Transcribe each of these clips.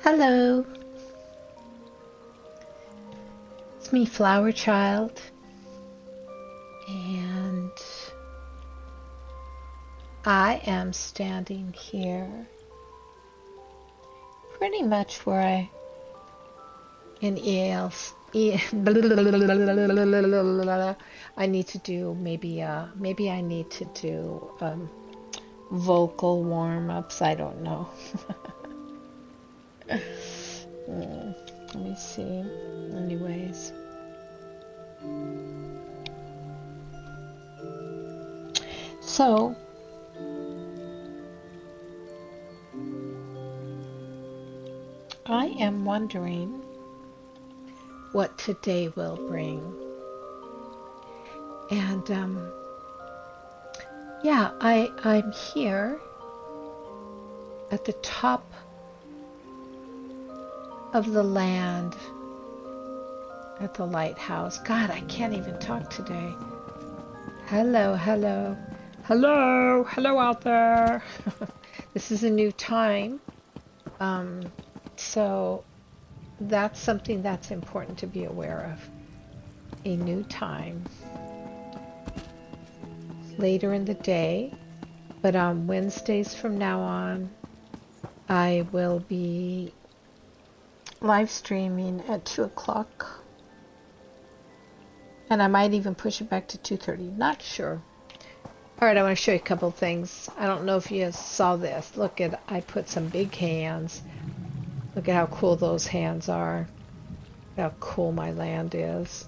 Hello, it's me, Flower Child, and I am standing here pretty much where I need to do maybe I need to do vocal warm-ups. I don't know. Let me see. Anyways, so I am wondering what today will bring. And yeah, I'm here at the top of the land at the lighthouse. God, I can't even talk today. Hello out there. This is a new time. So that's something that's important to be aware of. A new time. Later in the day, but on Wednesdays from now on, I will be live streaming at 2 o'clock. And I might even push it back to 2:30. Not sure. Alright, I want to show you a couple things. I don't know if you saw this. Look at, I put some big hands. Look at how cool those hands are. How cool my land is.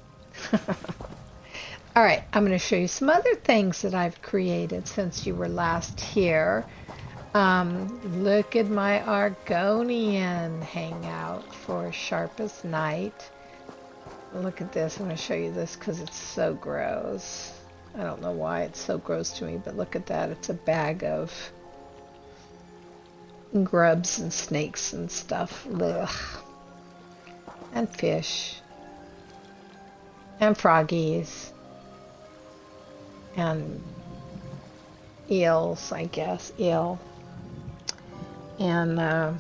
Alright, I'm going to show you some other things that I've created since you were last here. Look at my Argonian hangout for Sharpest Night. Look at this. I'm going to show you this because it's so gross. I don't know why it's so gross to me, but look at that. It's a bag of grubs and snakes and stuff. Ugh. And fish. And froggies. And eels, I guess. Eel. And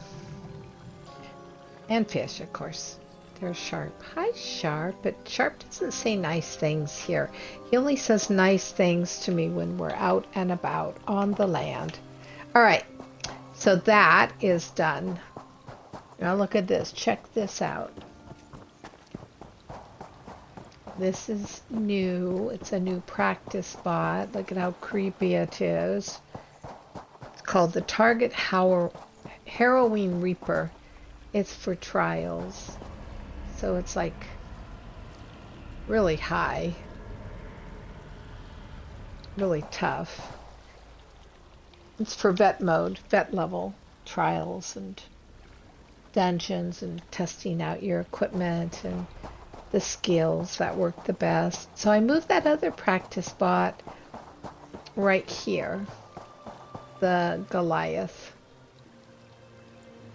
fish, of course. There's Sharp. Hi, Sharp. But Sharp doesn't say nice things here. He only says nice things to me when we're out and about on the land. All right. So that is done. Now look at this. Check this out. This is new. It's a new practice spot. Look at how creepy it is. It's called the Target Harrowing Reaper. It's for trials. So it's like really high. Really tough. It's for vet mode, vet level trials and dungeons and testing out your equipment and the skills that work the best. So I moved that other practice spot right here. The Goliath.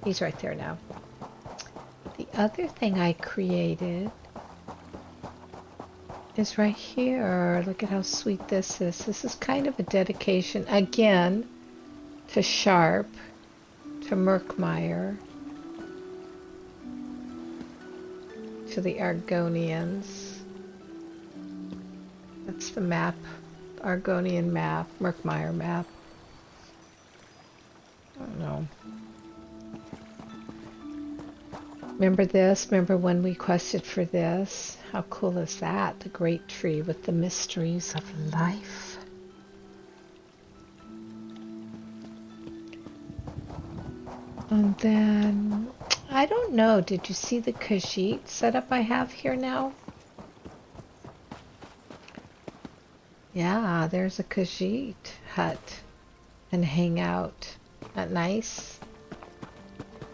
He's right there now. The other thing I created is right here. Look at how sweet this is. This is kind of a dedication, again, to Sharp, to Murkmire, to the Argonians. That's the map, Argonian map, Murkmire map. I don't know. Remember this? Remember when we quested for this? How cool is that? The great tree with the mysteries of life. And then, I don't know, did you see the Khajiit setup I have here now? Yeah, there's a Khajiit hut and hangout. Isn't that nice?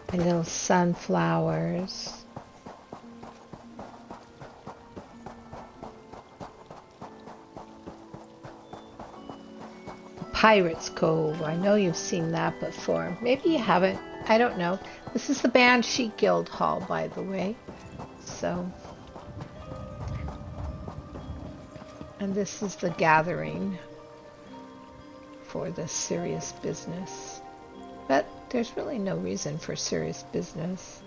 And little sunflowers. Pirates Cove. I know you've seen that before. Maybe you haven't. I don't know. This is the Banshee Guild Hall, by the way. So. And this is the gathering for the serious business. But there's really no reason for serious business.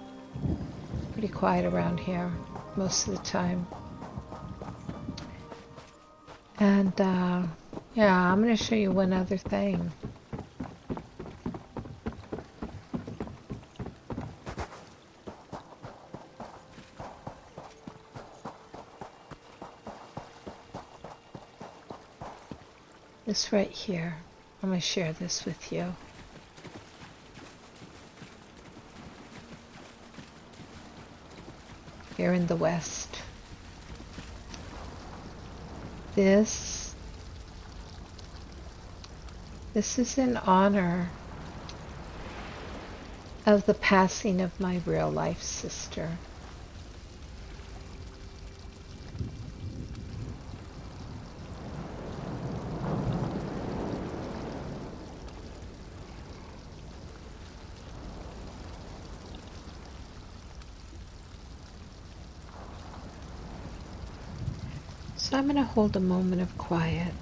It's pretty quiet around here most of the time. And yeah, I'm going to show you one other thing. This right here. I'm going to share this with you. Here in the West. This is in honor of the passing of my real life sister. So I'm going to hold a moment of quiet.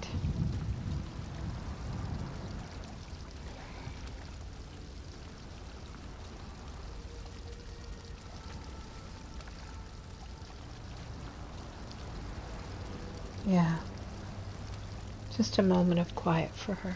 Yeah, just a moment of quiet for her.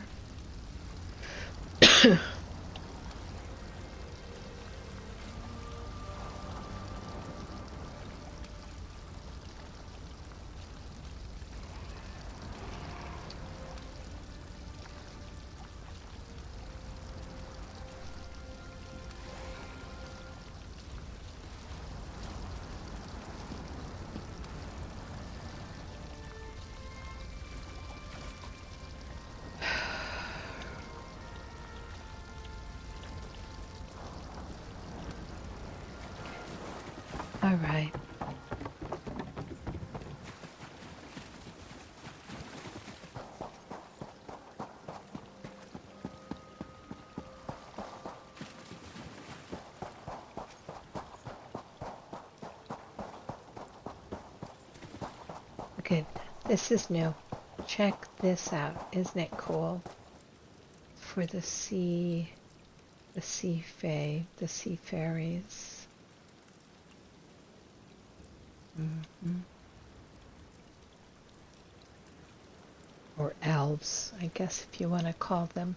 All right. Good. This is new. Check this out. Isn't it cool? For the sea fae, the sea fairies. Or elves, I guess, if you want to call them.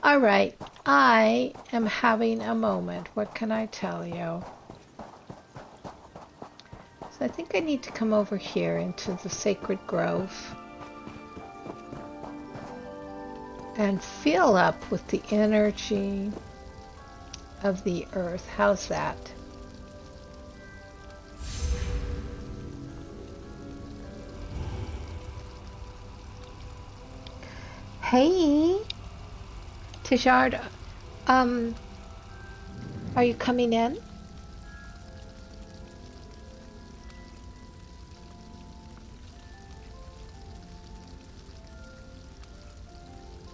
All right, I am having a moment. What can I tell you? So I think I need to come over here into the sacred grove and fill up with the energy of the earth. How's that? Hey, TJard, are you coming in?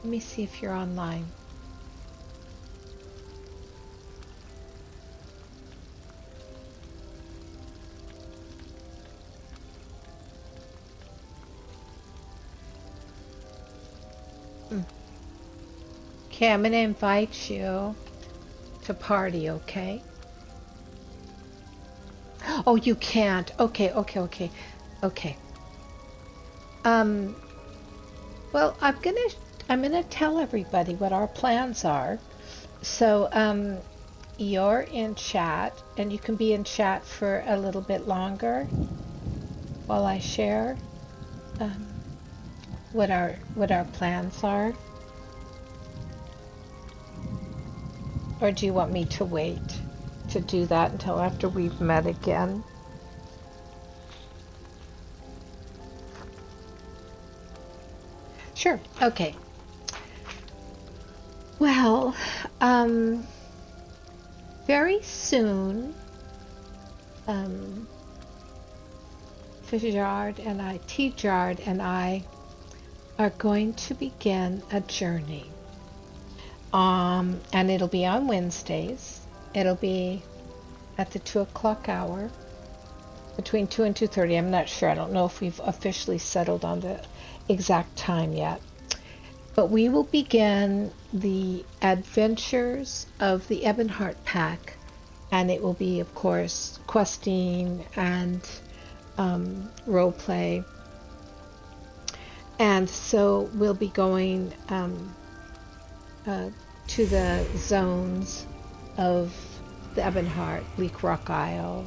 Let me see if you're online. Okay, I'm going to invite you to party, okay? Oh, you can't. Okay. Well, I'm gonna tell everybody what our plans are. So, you're in chat, and you can be in chat for a little bit longer while I share what our plans are. Or do you want me to wait to do that until after we've met again? Sure. Okay. Well, very soon, TJard and I are going to begin a journey. And it'll be on Wednesdays. It'll be at the 2 o'clock hour, between 2 and 2:30. I'm not sure. I don't know if we've officially settled on the exact time yet. But we will begin the adventures of the Ebonheart pack, and it will be, of course, questing and role play. And so we'll be going to the zones of the Ebonheart, Bleak Rock Isle,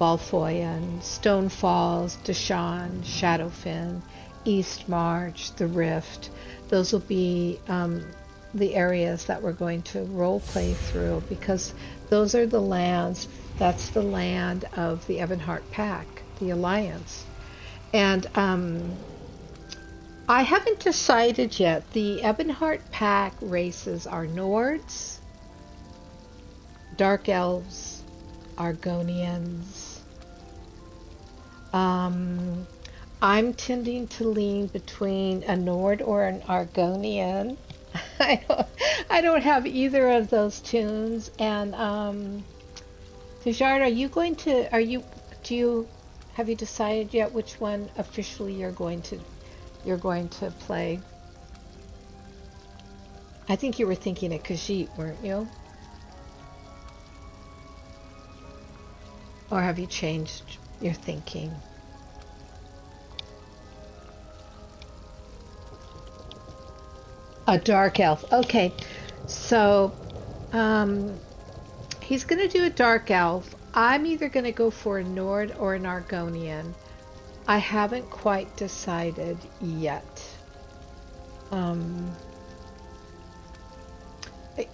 Balthoyan, Stone Falls, Deshawn, Shadowfen, East March, the Rift. Those will be the areas that we're going to role play through, because those are the lands. That's the land of the Ebonheart pack, the Alliance. And I haven't decided yet. The Ebonheart pack races are Nords, Dark Elves, Argonians. I'm tending to lean between a Nord or an Argonian. I don't have either of those tunes. And TJard, have you decided yet which one officially you're going to play? I think you were thinking of Khajiit, weren't you? Or have you changed your thinking? A dark elf. Okay, so he's going to do a dark elf. I'm either going to go for a Nord or an Argonian. I haven't quite decided yet.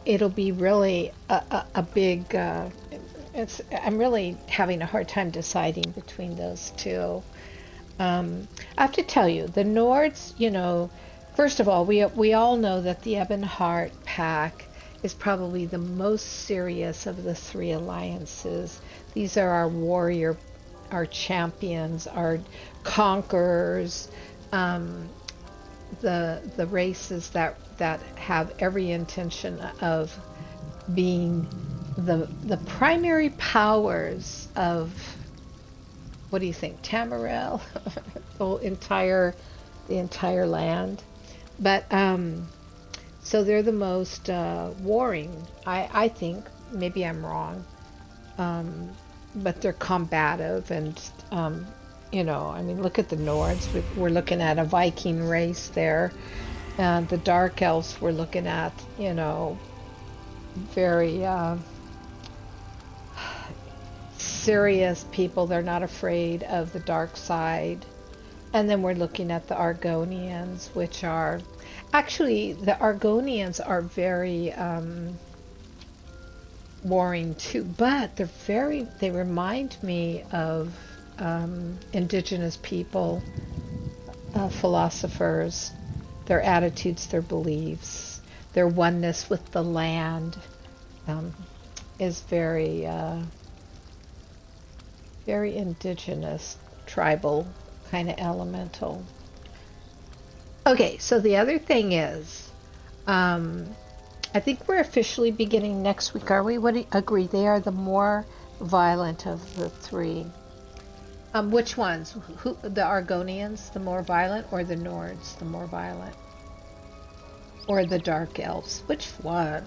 It'll be really a big... I'm really having a hard time deciding between those two. I have to tell you, the Nords, first of all, we all know that the Ebonheart pack is probably the most serious of the three alliances. These are our warrior, our champions, our conquerors, the races that have every intention of being the primary powers of, what do you think, Tamriel? the entire land. But so they're the most warring. I think, maybe I'm wrong, but they're combative, and look at the Nords. We're looking at a Viking race there, and the Dark Elves we're looking at, very serious people. They're not afraid of the dark side. And then we're looking at the Argonians, which are actually, the Argonians are very warring too, but they remind me of indigenous people, philosophers, their attitudes, their beliefs, their oneness with the land is very very indigenous, tribal, kind of elemental. Okay, so the other thing is, I think we're officially beginning next week, are we? What do you agree? They are the more violent of the three. Which ones? The Argonians, the more violent, or the Nords, the more violent? Or the Dark Elves? Which one?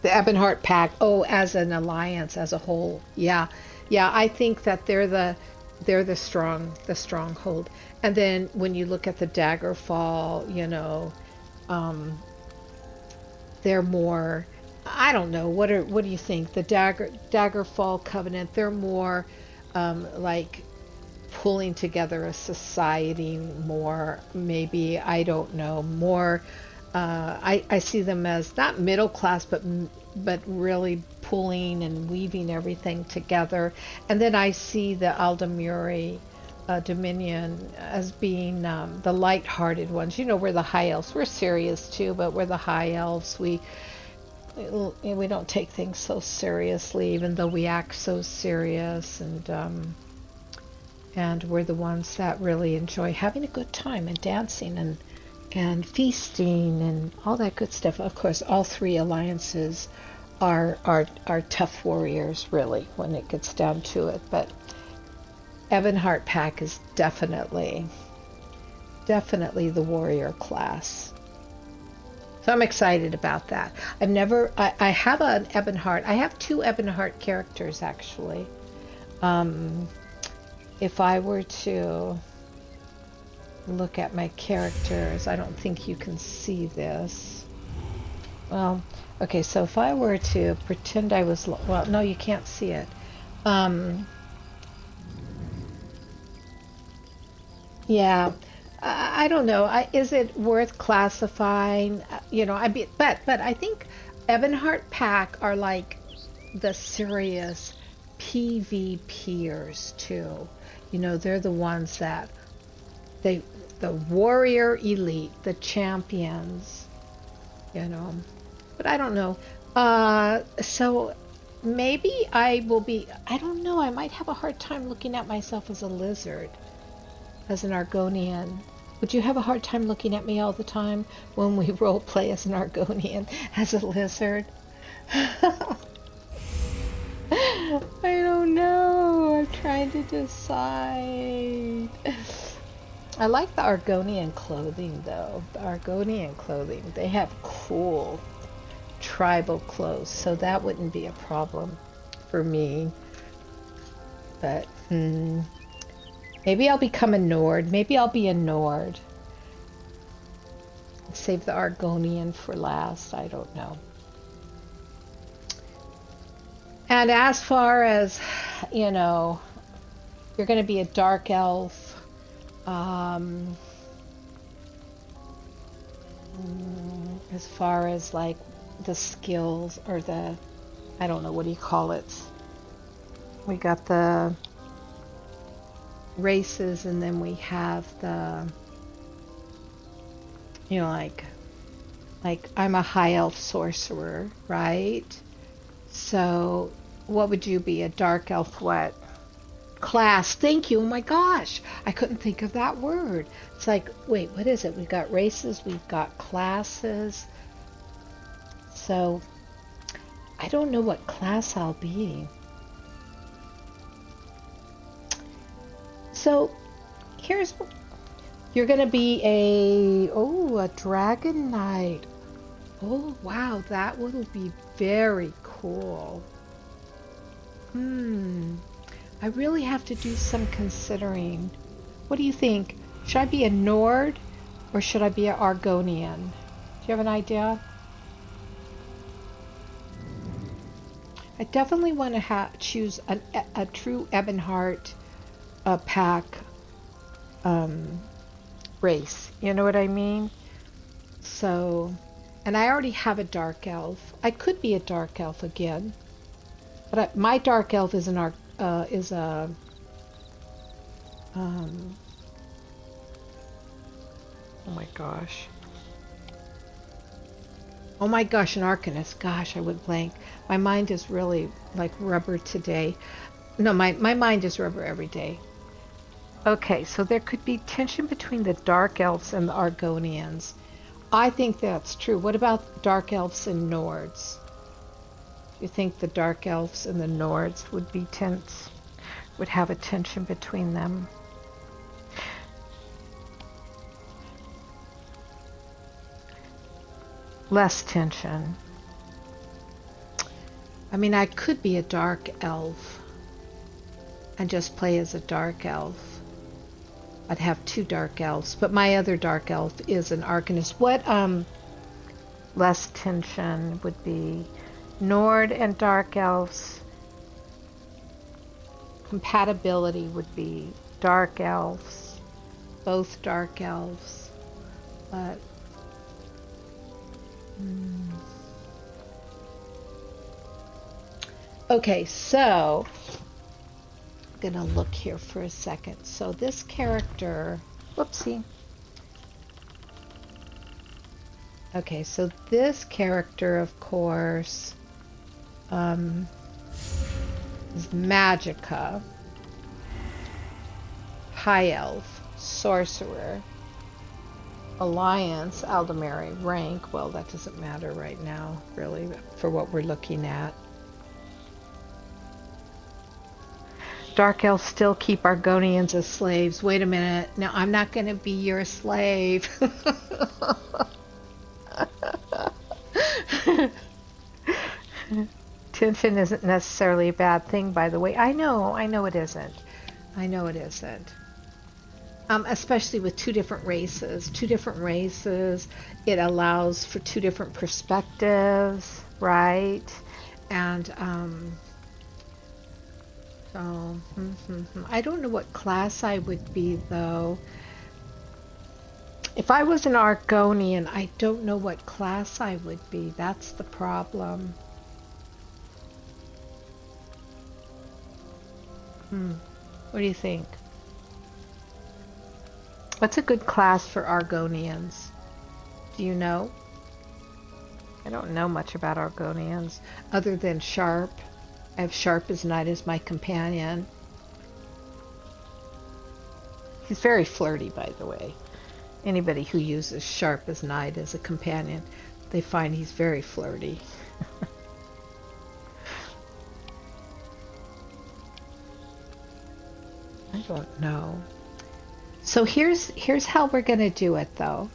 The Ebonheart pack, as an alliance, as a whole, yeah, I think that they're the stronghold. And then when you look at the Daggerfall, they're more, I don't know, what do you think? The Daggerfall Covenant, they're more like pulling together a society more, maybe, I don't know, more. I see them as not middle class, but really pulling and weaving everything together. And then I see the Aldemiri Dominion as being the light-hearted ones. We're the High Elves. We're serious too, but we're the High Elves. We don't take things so seriously, even though we act so serious. And we're the ones that really enjoy having a good time and dancing and feasting and all that good stuff. Of course, all three alliances are tough warriors, really, when it gets down to it. But Ebonheart pack is definitely the warrior class. So I'm excited about that. I have an Ebonheart. I have 2 Ebonheart characters, actually. If I were to look at my characters, I don't think you can see this. Well, okay, so if I were to pretend I was, well, no, you can't see it. Yeah, I don't know. Is it worth classifying? You know, but I think Ebonheart pack are like the serious PvPers too. You know, they're the ones that the warrior elite, the champions. You know, but I don't know. So maybe I will be. I don't know. I might have a hard time looking at myself as a lizard. As an Argonian. Would you have a hard time looking at me all the time when we role play as an Argonian, as a lizard? I don't know. I'm trying to decide. I like the Argonian clothing, though. The Argonian clothing. They have cool tribal clothes, so that wouldn't be a problem for me. But, maybe I'll become a Nord. Maybe I'll be a Nord. Save the Argonian for last. I don't know. And as far as, you know, you're going to be a dark elf. As far as like the skills or the, I don't know, what do you call it? We got the races, and then we have the, you know, like I'm a high elf sorcerer, right? So what would you be? A dark elf what? Class. Thank you. Oh my gosh, I couldn't think of that word. It's like, wait, what is it? We've got races, we've got classes. So I don't know what class I'll be. So here's, you're going to be a dragon knight. Oh, wow, that will be very cool. I really have to do some considering. What do you think? Should I be a Nord or should I be an Argonian? Do you have an idea? I definitely want to choose a true Ebonheart pack race. You know what I mean? So, and I already have a dark elf. I could be a dark elf again, but my dark elf is a oh my gosh. Oh my gosh, an Arcanist. Gosh, I went blank. My mind is really like rubber today. No, my mind is rubber every day. Okay, so there could be tension between the Dark Elves and the Argonians. I think that's true. What about Dark Elves and Nords? Do you think the Dark Elves and the Nords would be tense? Would have a tension between them? Less tension. I mean, I could be a Dark Elf and just play as a Dark Elf. I'd have two Dark Elves, but my other Dark Elf is an Arcanist. What less tension would be? Nord and Dark Elves. Compatibility would be Dark Elves, both Dark Elves, but okay, so I'm gonna look here for a second. So this character, whoopsie. Okay, so this character, of course, is Magicka, High Elf, Sorcerer. Alliance, Aldemary, rank, well, that doesn't matter right now, really, for what we're looking at. Dark elves still keep Argonians as slaves. Wait a minute. Now, I'm not going to be your slave. Tension isn't necessarily a bad thing, by the way. I know it isn't. I know it isn't. Especially with two different races. Two different races, it allows for two different perspectives, right? And so I don't know what class I would be, though. If I was an Argonian, I don't know what class I would be. That's the problem. What do you think? What's a good class for Argonians? Do you know? I don't know much about Argonians other than Sharp. I have Sharp as Knight as my companion. He's very flirty, by the way. Anybody who uses Sharp as Knight as a companion, they find he's very flirty. I don't know. So here's how we're going to do it, though.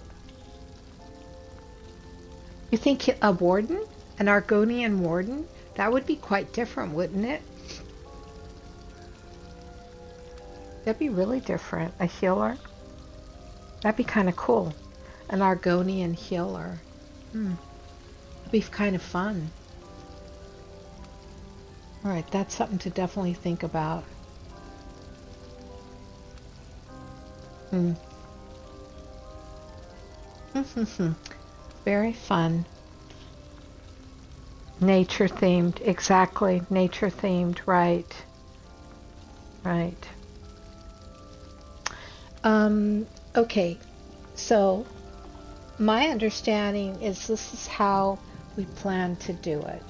You think a warden, an Argonian warden, that would be quite different, wouldn't it? That'd be really different. A healer? That'd be kind of cool. An Argonian healer. It'd be kind of fun. All right, that's something to definitely think about. Very fun. Nature themed, exactly. Nature themed, right. Right. Okay, so my understanding is this is how we plan to do it.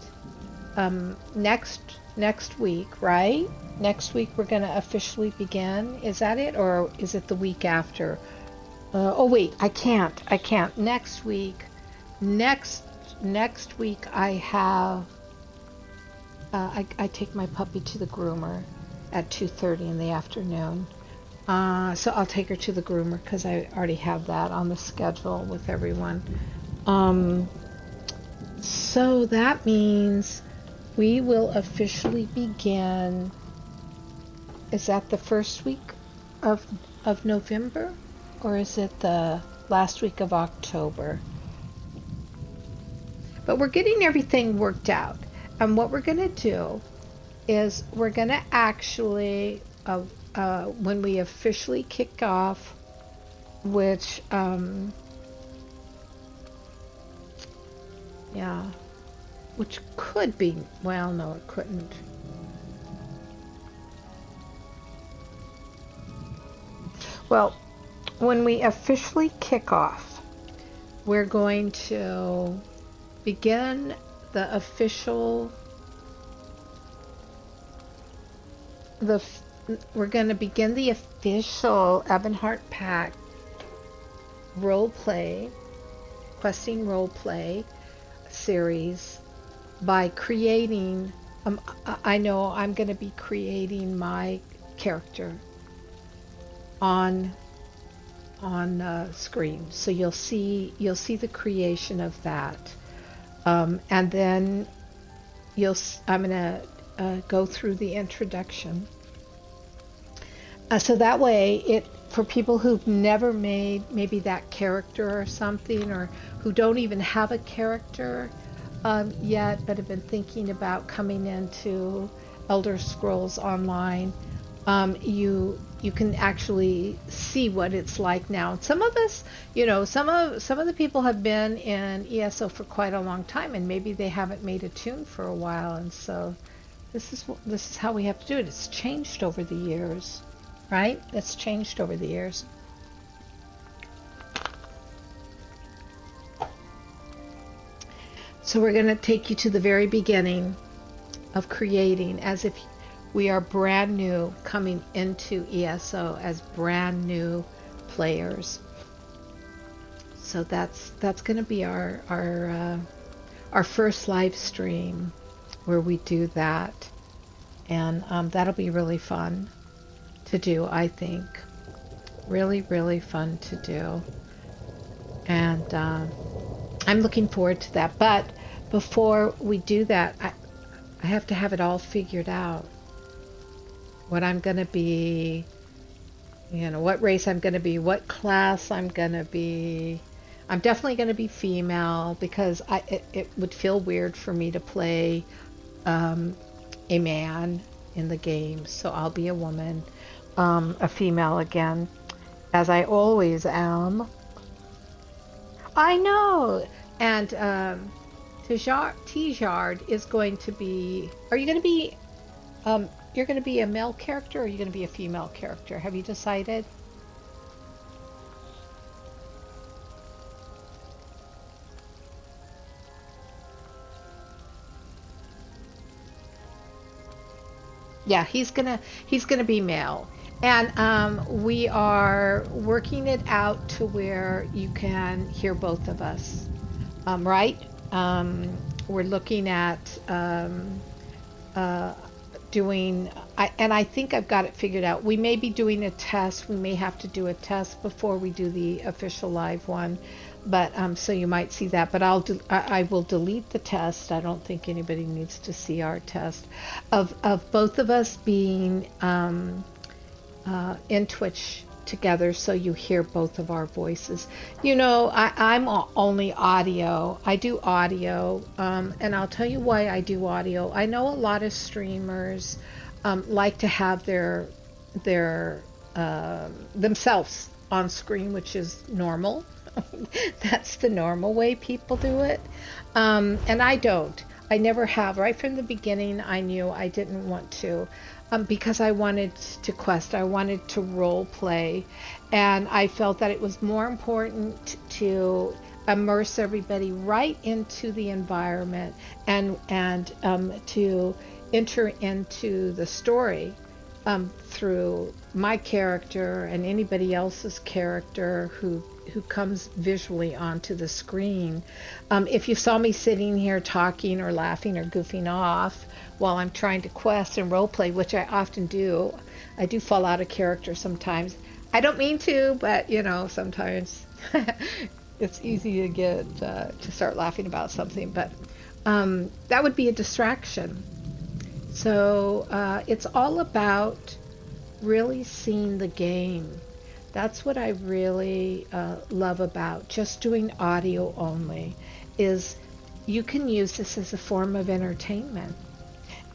Next week, right? Next week we're going to officially begin. Is that it, or is it the week after? Oh wait, I can't. Next week I have I take my puppy to the groomer at 2:30 in the afternoon. So I'll take her to the groomer because I already have that on the schedule with everyone. So that means we will officially begin. Is that the first week of November, or is it the last week of October? But we're getting everything worked out. And what we're going to do is we're going to actually, when we officially kick off, which, which could be, well, no, it couldn't. Well, when we officially kick off, we're going to begin the official, we're going to begin the official EBONHEART PACK roleplay, questing roleplay series by creating, I know I'm going to be creating my character on screen, so you'll see the creation of that, and then I'm gonna go through the introduction, so that way for people who've never made maybe that character or something, or who don't even have a character yet but have been thinking about coming into Elderscrolls Online, you can actually see what it's like now. Some of us, some of the people have been in ESO for quite a long time, and maybe they haven't made a tune for a while, and so this is how we have to do it. It's changed over the years, right? It's changed over the years. So we're going to take you to the very beginning of creating, as if we are brand new, coming into ESO as brand new players. So that's going to be our first live stream where we do that, and that'll be really fun to do. I think really fun to do, and I'm looking forward to that. But before we do that, I have to have it all figured out. What I'm going to be, what race I'm going to be, what class I'm going to be. I'm definitely going to be female because it would feel weird for me to play a man in the game. So I'll be a woman, a female again, as I always am. I know. And TJard is going to be. Are you going to be? You're going to be a male character, or are you going to be a female character? Have you decided? Yeah, he's gonna be male, and we are working it out to where you can hear both of us, right? We're looking at doing, and I think I've got it figured out. We may be doing a test. We may have to do a test before we do the official live one, but so you might see that. But I will delete the test. I don't think anybody needs to see our test of both of us being in Twitch together, so you hear both of our voices. I'm only audio. I do audio, and I'll tell you why I do audio. I know a lot of streamers like to have their themselves on screen, which is normal. That's the normal way people do it, and I don't. I never have. Right from the beginning, I knew I didn't want to. Because I wanted to quest, I wanted to role play, and I felt that it was more important to immerse everybody right into the environment and to enter into the story through my character and anybody else's character who comes visually onto the screen. If you saw me sitting here talking or laughing or goofing off while I'm trying to quest and roleplay, which I often do, I do fall out of character sometimes. I don't mean to, but sometimes it's easy to get to start laughing about something. But that would be a distraction. So it's all about really seeing the game. That's what I really love about just doing audio only, is you can use this as a form of entertainment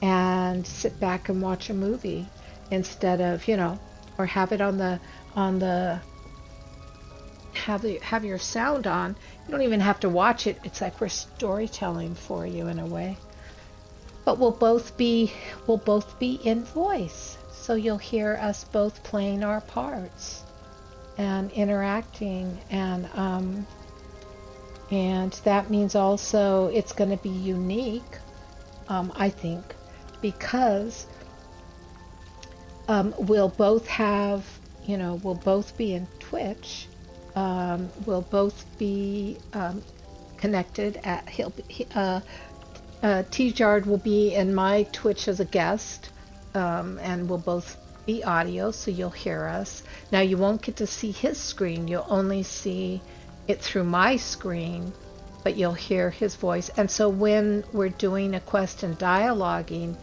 and sit back and watch a movie instead of, or have it on the have your sound on. You don't even have to watch it. It's like we're storytelling for you in a way. But we'll both be in voice. So you'll hear us both playing our parts and interacting, and that means also it's going to be unique, I think, because we'll both have, we'll both be in Twitch, we'll both be connected at TJard will be in my Twitch as a guest, and we'll both be audio, so you'll hear us. Now you won't get to see his screen, you'll only see it through my screen, but you'll hear his voice. And so when we're doing a quest and dialoguing,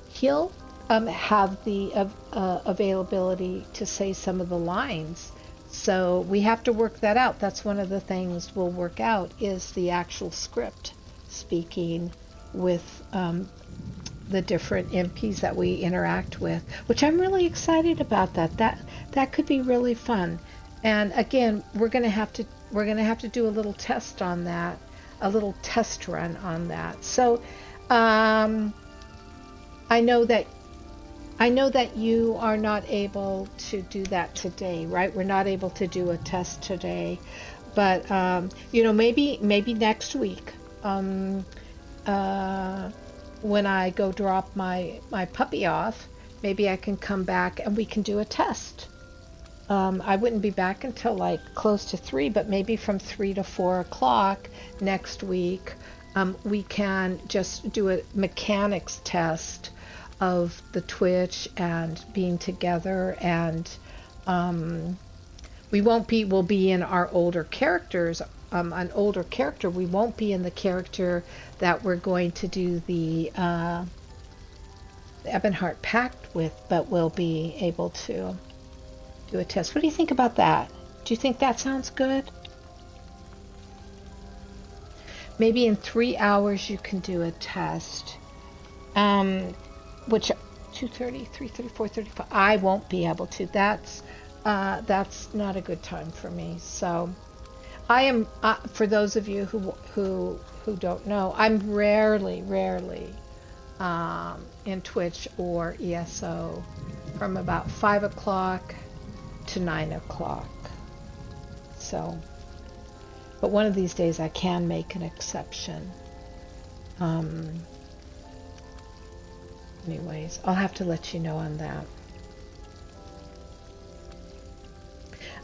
he'll have the availability to say some of the lines. So we have to work that out. That's one of the things we'll work out, is the actual script speaking with the different MPs that we interact with, which I'm really excited about. That could be really fun. And again, we're gonna have to do a little test on that, a little test run on that. So I know that you are not able to do that today, right? We're not able to do a test today, but maybe next week, when I go drop my puppy off, maybe I can come back and we can do a test. I wouldn't be back until like close to 3, but maybe from 3 to 4 o'clock next week, we can just do a mechanics test of the Twitch and being together, and we'll be in our older characters. An older character, we won't be in the character that we're going to do the EBONHEART Pact with, but we'll be able to do a test. What do you think about that? Do you think that sounds good? Maybe in 3 hours you can do a test. Which 2:30, 3:30, 4:35. I won't be able to. That's not a good time for me. So I am. For those of you who don't know, I'm rarely in Twitch or ESO from about 5 o'clock to 9 o'clock. So, but one of these days I can make an exception. Anyways, I'll have to let you know on that.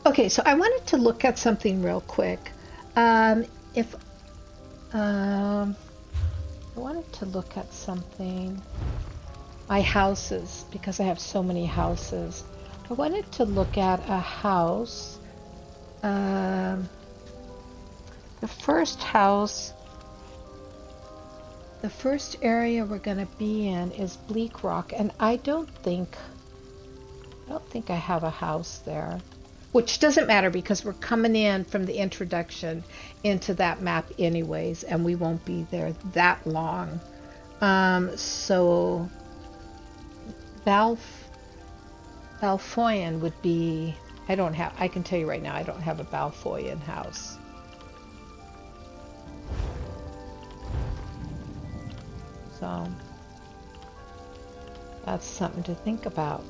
Okay, so I wanted to look at something real quick. I wanted to look at something. My houses, because I have so many houses. I wanted to look at a house. The first house, the first area we're going to be in is Bleak Rock, and I don't think I have a house there, which doesn't matter because we're coming in from the introduction into that map anyways, and we won't be there that long. So Balfoyan would be, I can tell you right now, I don't have a Balfoyan house. So that's something to think about.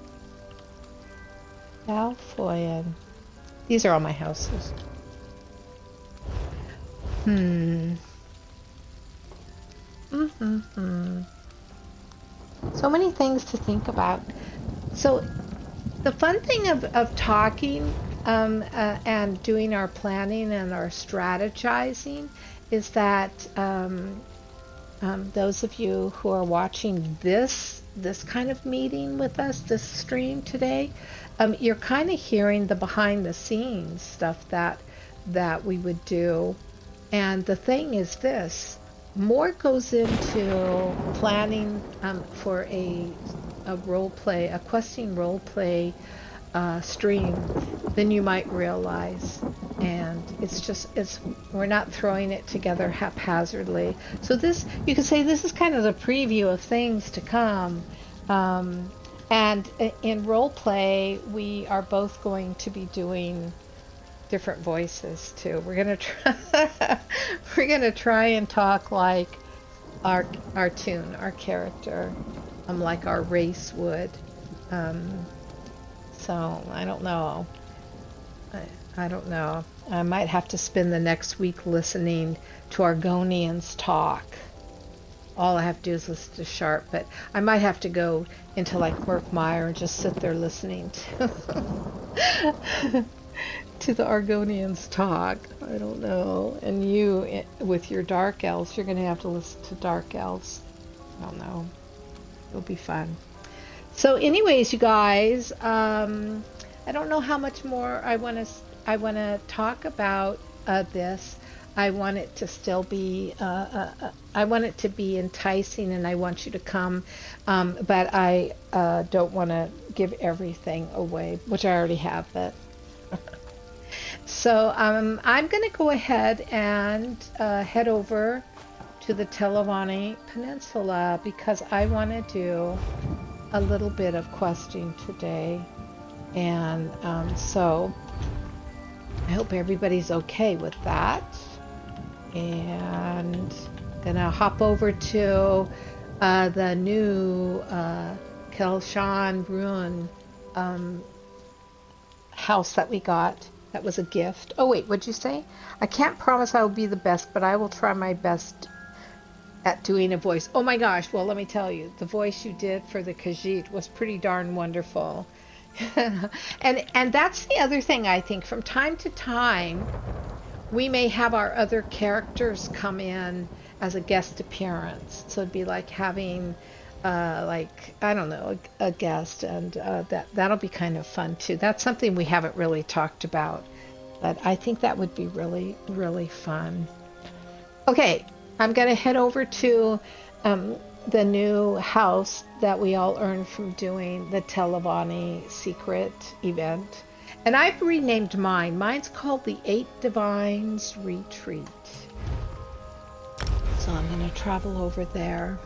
Balfoyan. These are all my houses. So many things to think about. So the fun thing of talking and doing our planning and our strategizing is that those of you who are watching this kind of meeting with us, this stream today, you're kind of hearing the behind the scenes stuff that we would do. And the thing is this, more goes into planning for a role play, a questing role play stream than you might realize. And we're not throwing it together haphazardly. So this, you could say this is kind of the preview of things to come. And in role play, we are both going to be doing different voices too. We're gonna try and talk like our character, like our race would. So I don't know. I don't know. I might have to spend the next week listening to Argonians talk. All I have to do is listen to Sharp, but I might have to go into like Murkmire and just sit there listening to to the Argonians talk. I don't know. And you, with your Dark Elves, you're going to have to listen to Dark Elves. I don't know. It'll be fun. So anyways, you guys, I don't know how much more I want to talk about this. I want it to still be, I want it to be enticing, and I want you to come, but I don't want to give everything away, which I already have. But so I'm going to go ahead and head over to the Telavani Peninsula because I want to do a little bit of questing today, and so I hope everybody's okay with that. And gonna hop over to the new Kelshan Ruin house that we got. That was a gift. Oh wait, what'd you say? I can't promise I will be the best, but I will try my best at doing a voice. Oh my gosh, well let me tell you, the voice you did for the Khajiit was pretty darn wonderful. And that's the other thing, I think. From time to time, we may have our other characters come in as a guest appearance. So it'd be like having, like, I don't know, a guest, and that'll be kind of fun too. That's something we haven't really talked about, but I think that would be really, really fun. Okay, I'm going to head over to the new house that we all earned from doing the TEL secret event. And I've renamed mine. Mine's called the 8 Divines Retreat. So I'm going to travel over there.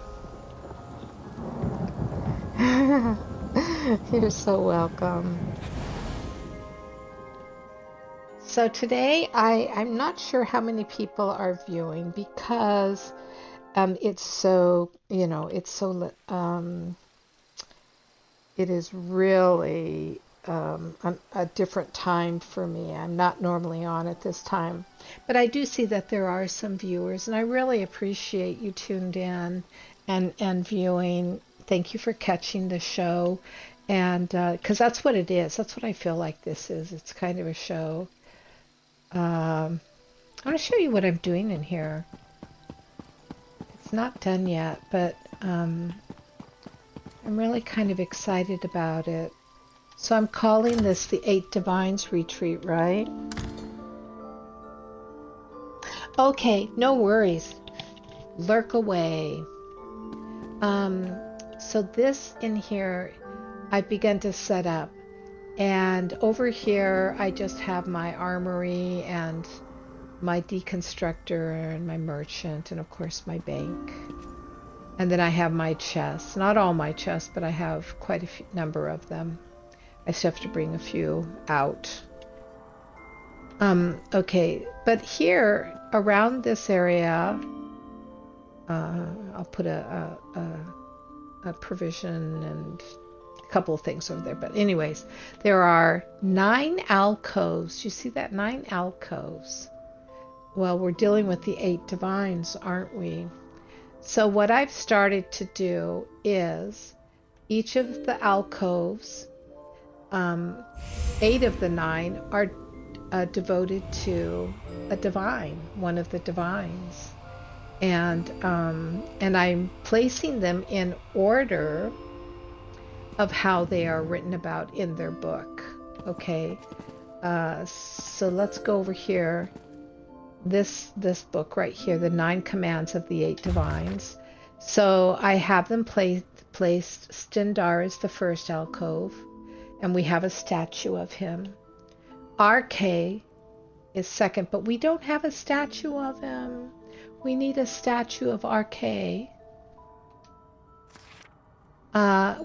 You're so welcome. So today, I'm not sure how many people are viewing because it's so, you know, it's so, it is really a different time for me. I'm not normally on at this time, but I do see that there are some viewers, and I really appreciate you tuned in and viewing. Thank you for catching the show, and because that's what it is. That's what I feel like this is. It's kind of a show. I want to show you what I'm doing in here. It's not done yet, but I'm really kind of excited about it. So I'm calling this the 8 Divines Retreat, right? Okay, no worries. Lurk away. So this in here, I've begun to set up. And over here, I just have my armory and my deconstructor and my merchant and, of course, my bank. And then I have my chests. Not all my chests, but I have quite a number of them. I still have to bring a few out. Okay, but here, around this area, I'll put a provision and a couple of things over there. But anyways, there are 9 alcoves. You see that? 9 alcoves. Well, we're dealing with the 8 divines, aren't we? So what I've started to do is each of the alcoves, 8 of the 9 are devoted to a divine, one of the divines. And I'm placing them in order of how they are written about in their book. Okay, so let's go over here. This book right here, the 9 Commands of the 8 Divines. So I have them placed. Stendar is the first alcove, and we have a statue of him. RK is second, but we don't have a statue of him. We need a statue of RK.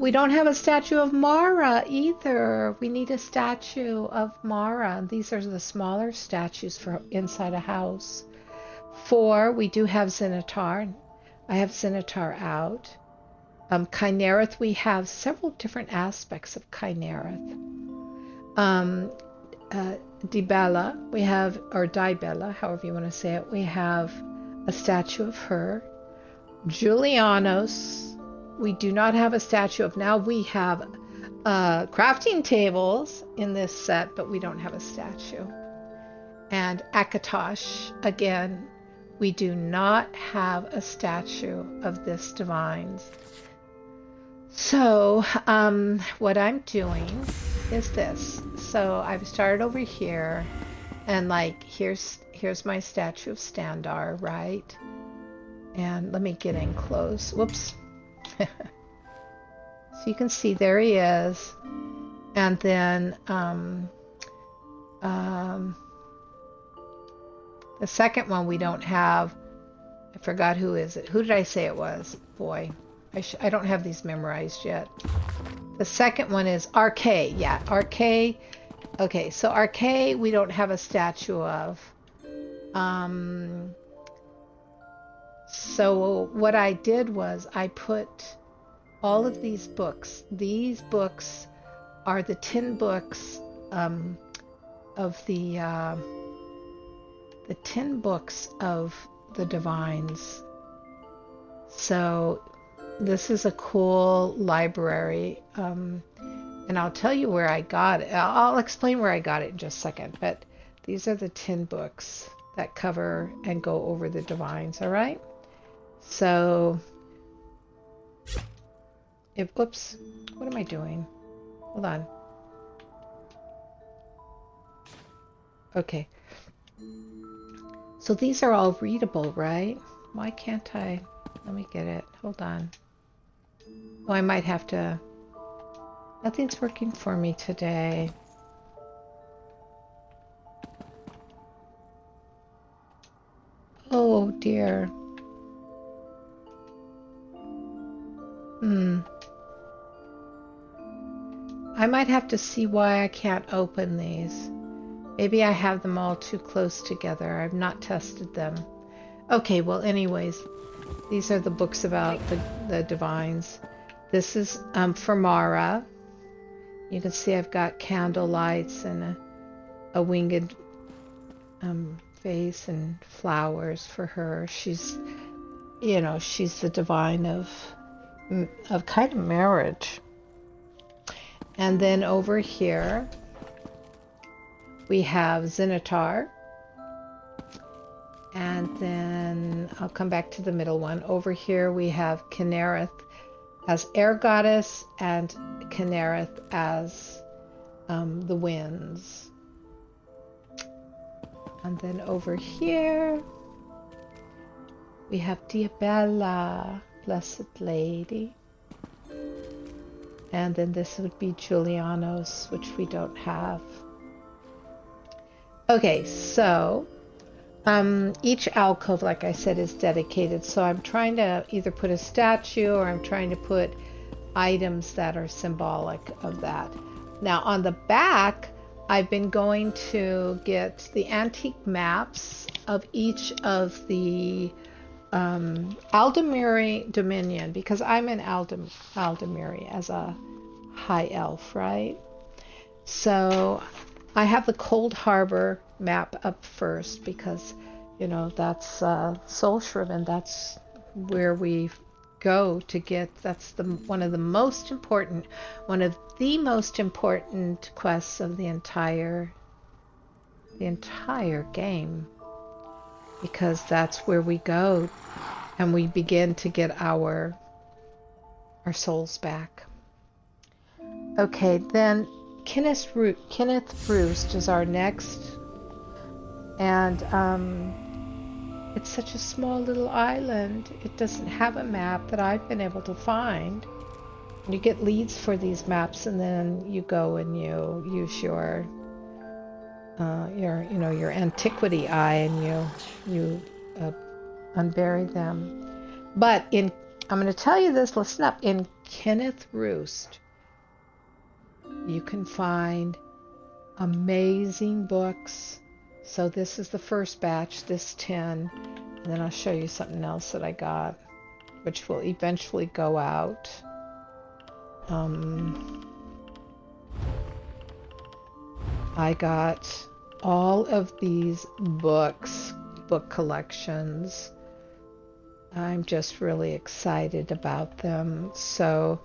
We don't have a statue of Mara either. We need a statue of Mara. These are the smaller statues for inside a house. 4, we do have Zenitar. I have Zenitar out. Kynareth, we have several different aspects of Kynareth. Dibella, we have, or Dibella, however you want to say it, we have a statue of her. Julianos, we do not have a statue of. Now we have crafting tables in this set, but we don't have a statue. And Akatosh, again, we do not have a statue of this divine. So what I'm doing is this. So I've started over here, and like here's my statue of Standar, right? And let me get in close. Whoops. So you can see there he is. And then the second one we don't have. I forgot who is it. Who did I say it was? Boy, I don't have these memorized yet. The second one is RK. Yeah, RK. Okay, so RK we don't have a statue of. So what I did was I put all of these books. These books are the 10 books of the 10 books of the divines. So this is a cool library, and And I'll tell you where I got it. I'll explain where I got it in just a second. But these are the 10 books that cover and go over the divines, all right? So, whoops, what am I doing? Hold on. Okay. So these are all readable, right? Why can't I? Let me get it. Hold on. Oh, I might have to. Nothing's working for me today. Oh dear. I might have to see why I can't open these. Maybe I have them all too close together. I've not tested them. Okay, well anyways, these are the books about the divines. This is for Mara. You can see I've got candle lights and a winged face and flowers for her. She's, you know, she's the divine of kind of marriage. And then over here we have Zinatar. And then I'll come back to the middle one. Over here we have Kinnereth as air goddess and Kinnereth as the winds. And then over here we have Diabella, Blessed Lady. And then this would be Julianos, which we don't have. Okay, so each alcove, like I said, is dedicated. So I'm trying to either put a statue or I'm trying to put items that are symbolic of that. Now on the back, I've been going to get the antique maps of each of the Aldemiri Dominion, because I'm in Aldemiri as a high elf, right? So I have the Cold Harbor map up first because, you know, that's Solshrim, and that's where we go to get, that's one of the most important quests of the entire game, because that's where we go and we begin to get our souls back. Okay, then Kenneth Roost is our next, and it's such a small little island. It doesn't have a map that I've been able to find. You get leads for these maps, and then you go and you use your antiquity eye, and you unbury them. But I'm going to tell you this. Listen up. In Kenneth Roost, you can find amazing books. So this is the first batch, this 10, and then I'll show you something else that I got, which will eventually go out. I got all of these book collections. I'm just really excited about them. So,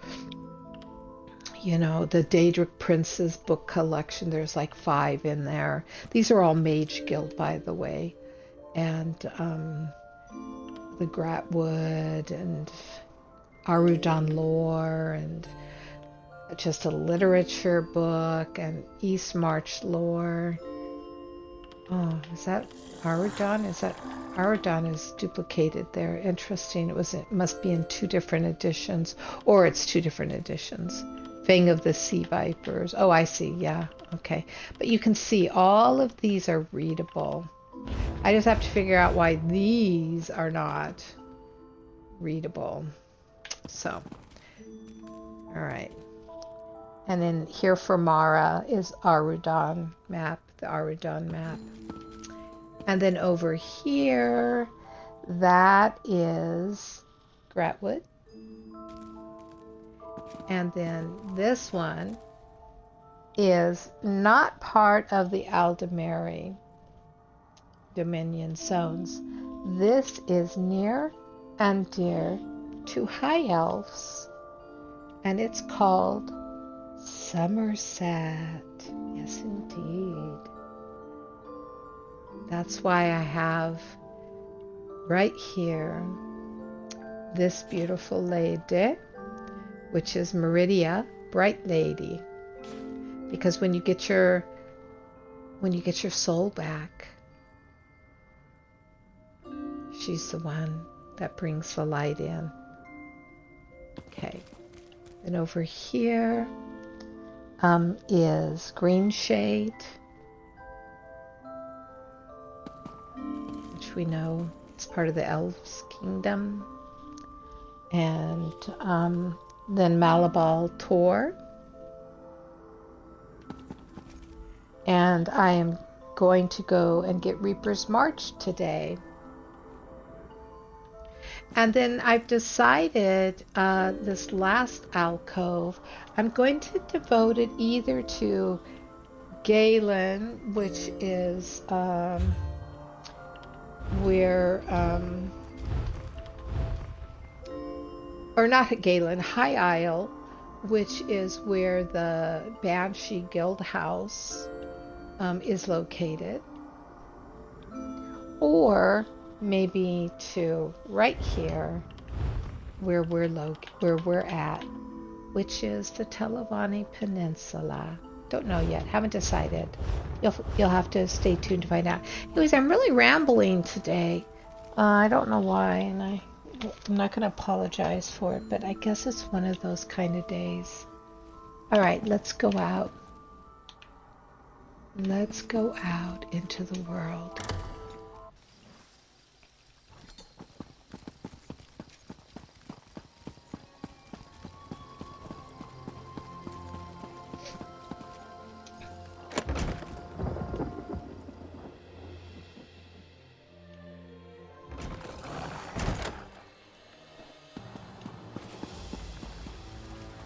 you know, the Daedric Prince's book collection, there's like 5 in there. These are all Mage Guild, by the way. And the Gratwood and Arudan lore, and just a literature book, and East March lore. Oh, is that Arudan? Arudan is duplicated there. Interesting. It must be in 2 different editions, or it's 2 different editions. Fang of the Sea Vipers. Oh, I see. Yeah. Okay. But you can see all of these are readable. I just have to figure out why these are not readable. So, all right. And then here for Mara is Arudan map, the Arudan map. And then over here, that is Gratwood. And then this one is not part of the Aldemiri Dominion zones. This is near and dear to high elves, and it's called Somerset. Yes, indeed. That's why I have right here this beautiful lady, which is Meridia, Bright Lady. Because when you get your soul back, she's the one that brings the light in. Okay. And over here is Green Shade, which we know is part of the Elves Kingdom. And then Malabal Tor. And I am going to go and get Reaper's March today. And then I've decided this last alcove, I'm going to devote it either to Galen, which is where, or not Galen, High Isle, which is where the Banshee Guild House is located, or maybe to right here where we're at, which is the Telavani Peninsula. Don't know yet, haven't decided. You'll have to stay tuned to find out. Anyways, I'm really rambling today. I don't know why, and I'm not going to apologize for it, but I guess it's one of those kind of days. All right, let's go out. Let's go out into the world.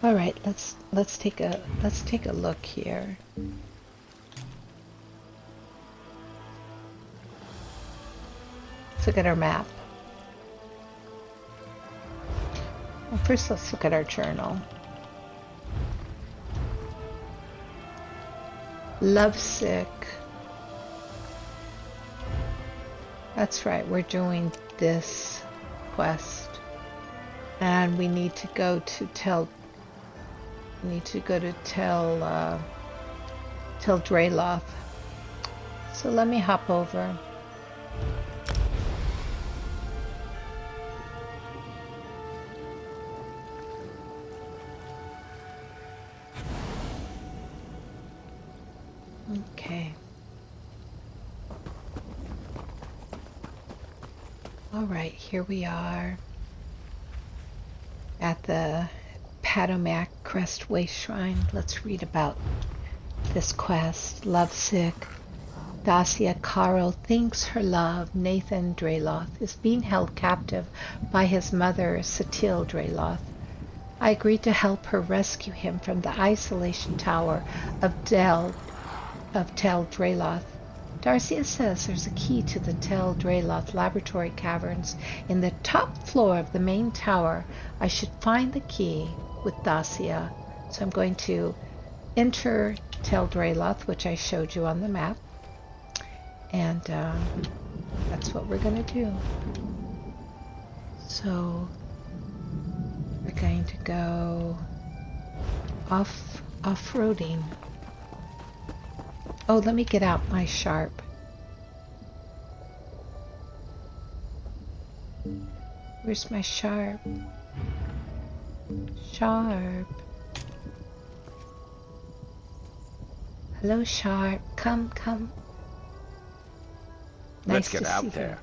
All right, let's take a look here. Let's look at our map. Well, first let's look at our journal. Lovesick. That's right, we're doing this quest. And we need to go to TEL. We need to go to TEL DRELOTH. So let me hop over. Okay. All right, here we are at the Padomak Crestway Shrine. Let's read about this quest. Lovesick. Dacia Carl thinks her love, Nathan DRELOTH, is being held captive by his mother, Satil DRELOTH. I agreed to help her rescue him from the isolation tower of TEL DRELOTH. Darcia says there's a key to the TEL DRELOTH laboratory caverns in the top floor of the main tower. I should find the key with Dacia. So I'm going to enter TEL DRELOTH, which I showed you on the map. And that's what we're going to do. So we're going to go off-roading. Oh, let me get out my sharp. Where's my sharp? Sharp. Hello, Sharp. Come. Let's get out there.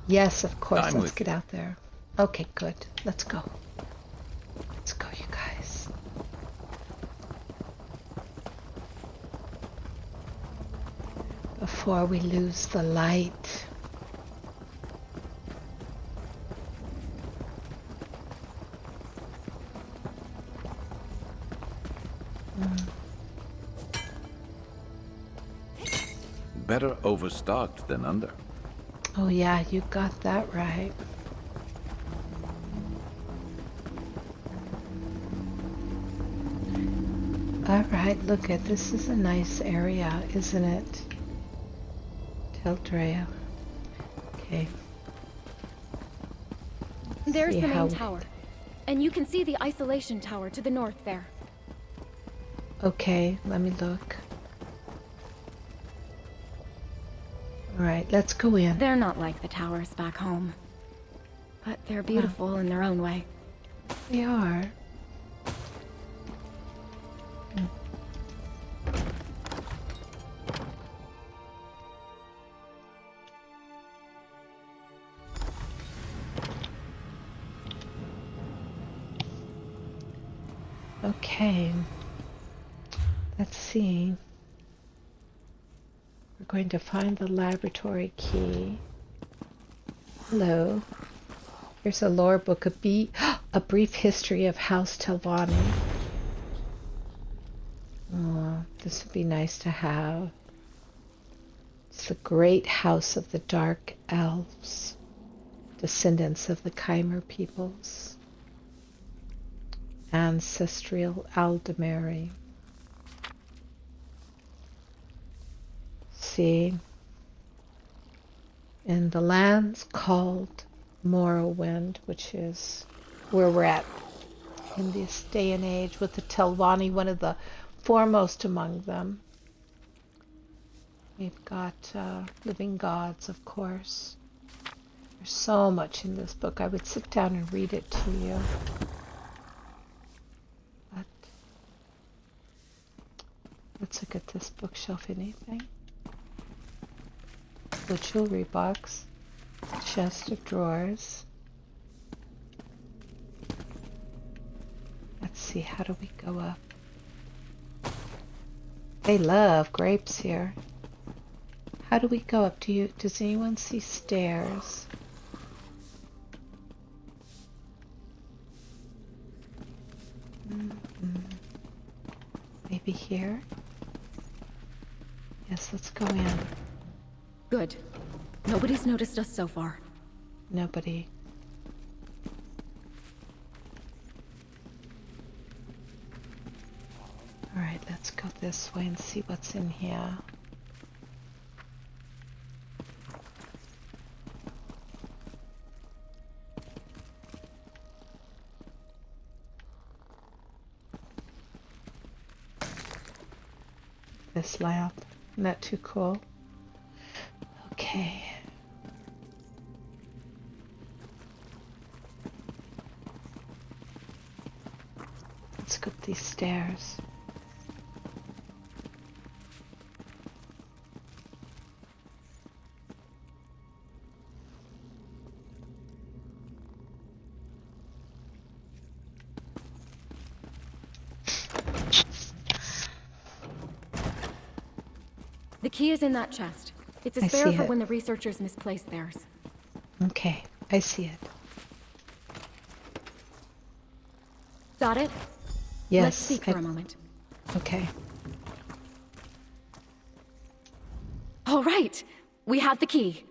Yes, of course. Let's get out there. Okay, good. Let's go. Let's go, you guys. Before we lose the light. Better overstocked than under. Oh yeah, you got that right. Alright, look at this is a nice area, isn't it? Teldrea. Okay. There's See the how- main tower. And you can see the isolation tower to the north there. Okay, let me look. Alright, let's go in. They're not like the towers back home. But they're beautiful in their own way. They are. Okay. Let's see. We're going to find the laboratory key. Hello. Here's a lore book, a brief history of House Telvanni. Oh, this would be nice to have. It's the great house of the Dark Elves, descendants of the Chimer peoples. Ancestral Aldemary. See, in the lands called Morrowind, which is where we're at in this day and age, with the Telvanni, one of the foremost among them. We've got living gods, of course. There's so much in this book. I would sit down and read it to you. But let's look at this bookshelf. Anything? The jewelry box. Chest of drawers. Let's see, how do we go up? They love grapes here. How do we go up? Does anyone see stairs? Maybe here? Yes, let's go in. Good. Nobody's noticed us so far. Nobody. Alright, let's go this way and see what's in here. This lamp. Isn't that too cool? Okay. Let's go up these stairs. The key is in that chest. It's a I spare see for it. when the researchers misplaced theirs. Okay, I see it. Got it? Yes. Let's speak for a moment. Okay. All right, we have the key.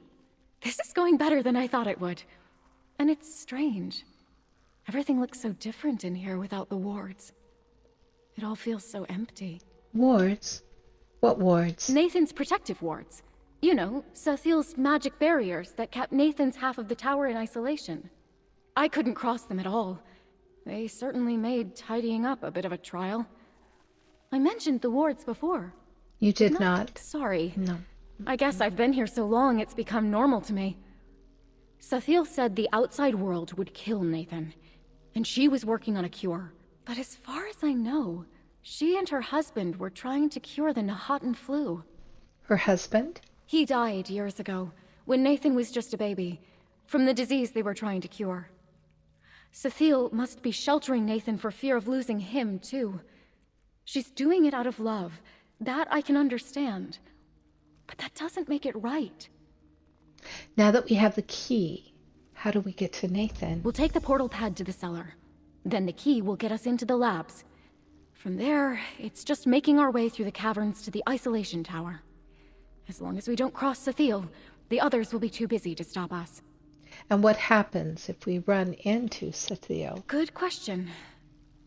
This is going better than I thought it would. And it's strange. Everything looks so different in here without the wards. It all feels so empty. Wards? What wards? Nathan's protective wards. You know, Sathiel's magic barriers that kept Nathan's half of the tower in isolation. I couldn't cross them at all. They certainly made tidying up a bit of a trial. I mentioned the wards before. You did not. Sorry. No. I guess I've been here so long it's become normal to me. Sathiel said the outside world would kill Nathan, and she was working on a cure. But as far as I know, she and her husband were trying to cure the Nahaten flu. Her husband? He died years ago, when Nathan was just a baby, from the disease they were trying to cure. Sathiel must be sheltering Nathan for fear of losing him, too. She's doing it out of love. That I can understand. But that doesn't make it right. Now that we have the key, how do we get to Nathan? We'll take the portal pad to the cellar. Then the key will get us into the labs. From there, it's just making our way through the caverns to the isolation tower. As long as we don't cross Sathiel, the others will be too busy to stop us. And what happens if we run into Sathiel? Good question.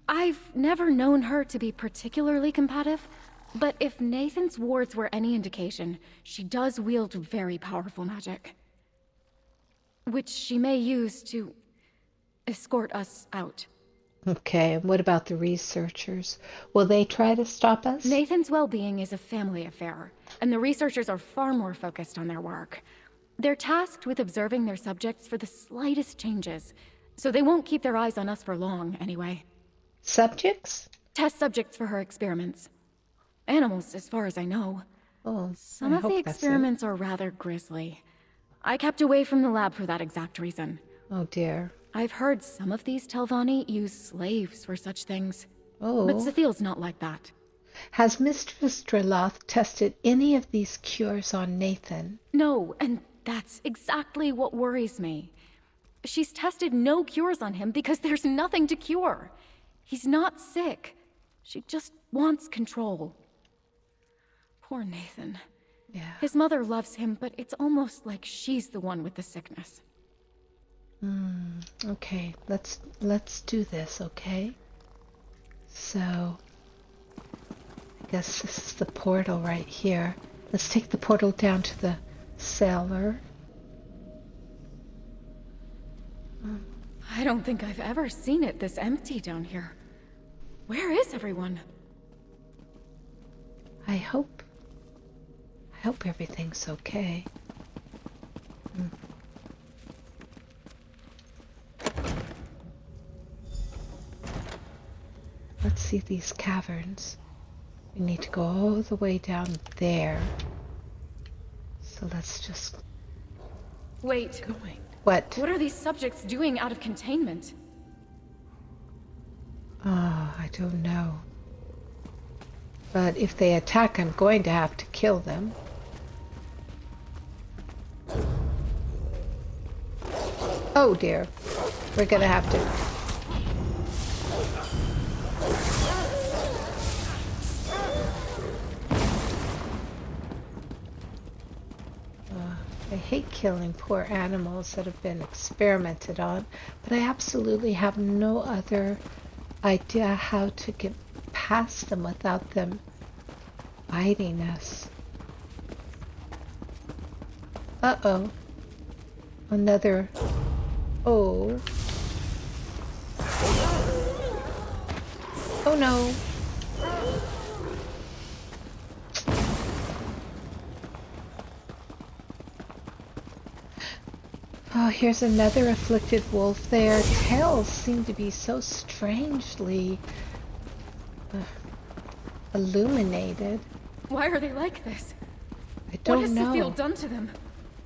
I've never known her to be particularly combative, but if Nathan's wards were any indication, she does wield very powerful magic. Which she may use to escort us out. Okay, and what about the researchers? Will they try to stop us? Nathan's well-being is a family affair, and the researchers are far more focused on their work. They're tasked with observing their subjects for the slightest changes, so they won't keep their eyes on us for long, anyway. Subjects? Test subjects for her experiments. Animals, as far as I know. Oh, Some of the experiments are rather grisly. I kept away from the lab for that exact reason. Oh dear. I've heard some of these Telvanni use slaves for such things. Oh. But Sathiel's not like that. Has Mistress DRELOTH tested any of these cures on Nathan? No, and that's exactly what worries me. She's tested no cures on him because there's nothing to cure. He's not sick. She just wants control. Poor Nathan. Yeah. His mother loves him, but it's almost like she's the one with the sickness. Okay, let's do this, okay? So, I guess this is the portal right here. Let's take the portal down to the cellar. I don't think I've ever seen it this empty down here. Where is everyone? I hope everything's okay. Let's see these caverns. We need to go all the way down there. So let's just Wait. going. What? What are these subjects doing out of containment? Oh, I don't know. But if they attack, I'm going to have to kill them. Oh dear. We're gonna have to. I hate killing poor animals that have been experimented on, but I absolutely have no other idea how to get past them without them biting us. Uh-oh. Another... Oh. Oh no. Oh, here's another afflicted wolf. Their tails seem to be so strangely illuminated. Why are they like this? I don't What has know. Sathiel done to them?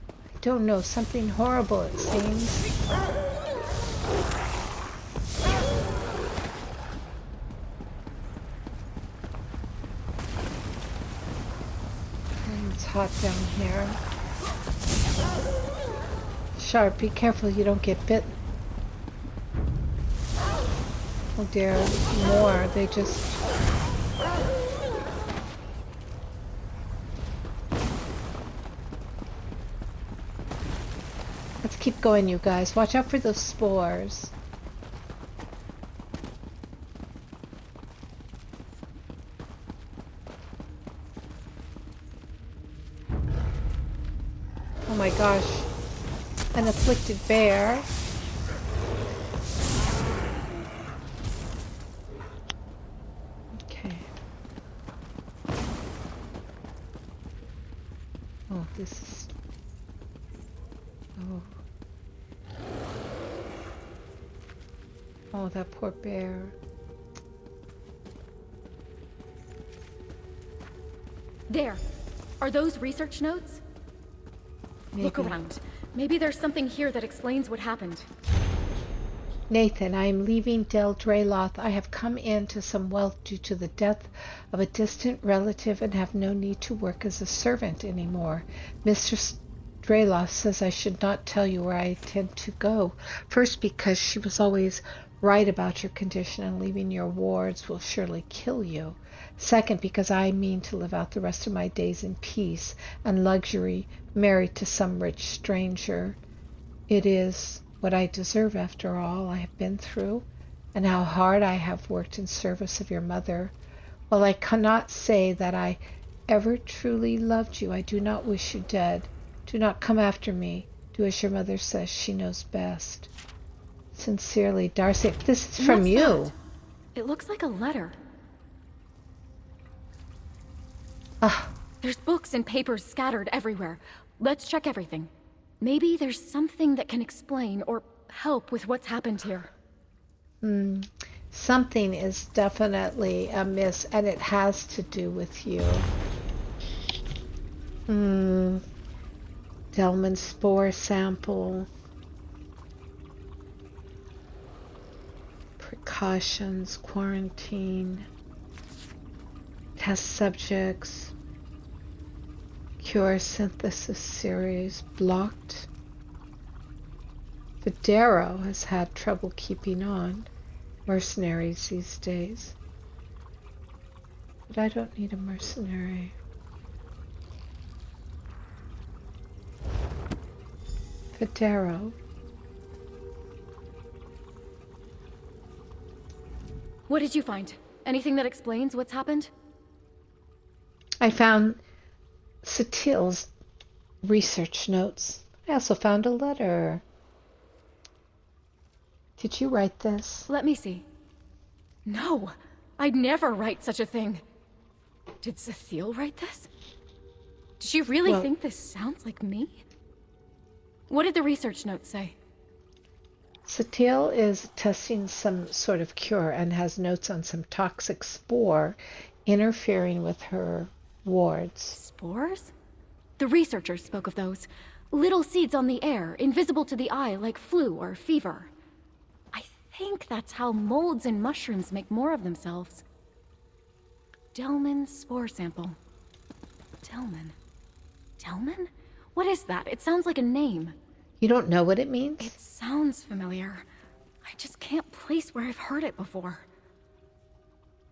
I don't know. Something horrible, it seems. It's hot down here. Sharp, be careful you don't get bit. Oh dear, more. They just... Let's keep going, you guys. Watch out for those spores. Oh my gosh. An afflicted bear. Okay. Oh, this is... Oh. Oh, that poor bear. There. Are those research notes? Maybe. Look around. Maybe there's something here that explains what happened. Nathan, I am leaving DRELOTH. I have come into some wealth due to the death of a distant relative and have no need to work as a servant anymore. Mr. DRELOTH says I should not tell you where I intend to go. First, because she was always right about your condition and leaving your wards will surely kill you. Second, because I mean to live out the rest of my days in peace and luxury, married to some rich stranger. It is what I deserve after all I have been through. and how hard I have worked in service of your mother. While I cannot say that I ever truly loved you, I do not wish you dead. Do not come after me. Do as your mother says. She knows best. Sincerely, Darcy. This is from What's you. that? It looks like a letter. Ah, There's books and papers scattered everywhere. Let's check everything. Maybe there's something that can explain or help with what's happened here. something is definitely amiss, and it has to do with you. Delman spore sample. Precautions, quarantine. Test subjects. Cure synthesis series blocked. Federo has had trouble keeping on. Mercenaries these days. But I don't need a mercenary. Federo. What did you find? Anything that explains what's happened? I found Satil's research notes. I also found a letter. Did you write this? Let me see. No, I'd never write such a thing. Did Cecile write this? Did she really Well- think this sounds like me? What did the research notes say? Satil is testing some sort of cure and has notes on some toxic spore interfering with her wards. Spores? The researchers spoke of those. Little seeds on the air, invisible to the eye like flu or fever. I think that's how molds and mushrooms make more of themselves. Delman spore sample. Delman? Delman? What is that? It sounds like a name. You don't know what it means? It sounds familiar. I just can't place where I've heard it before.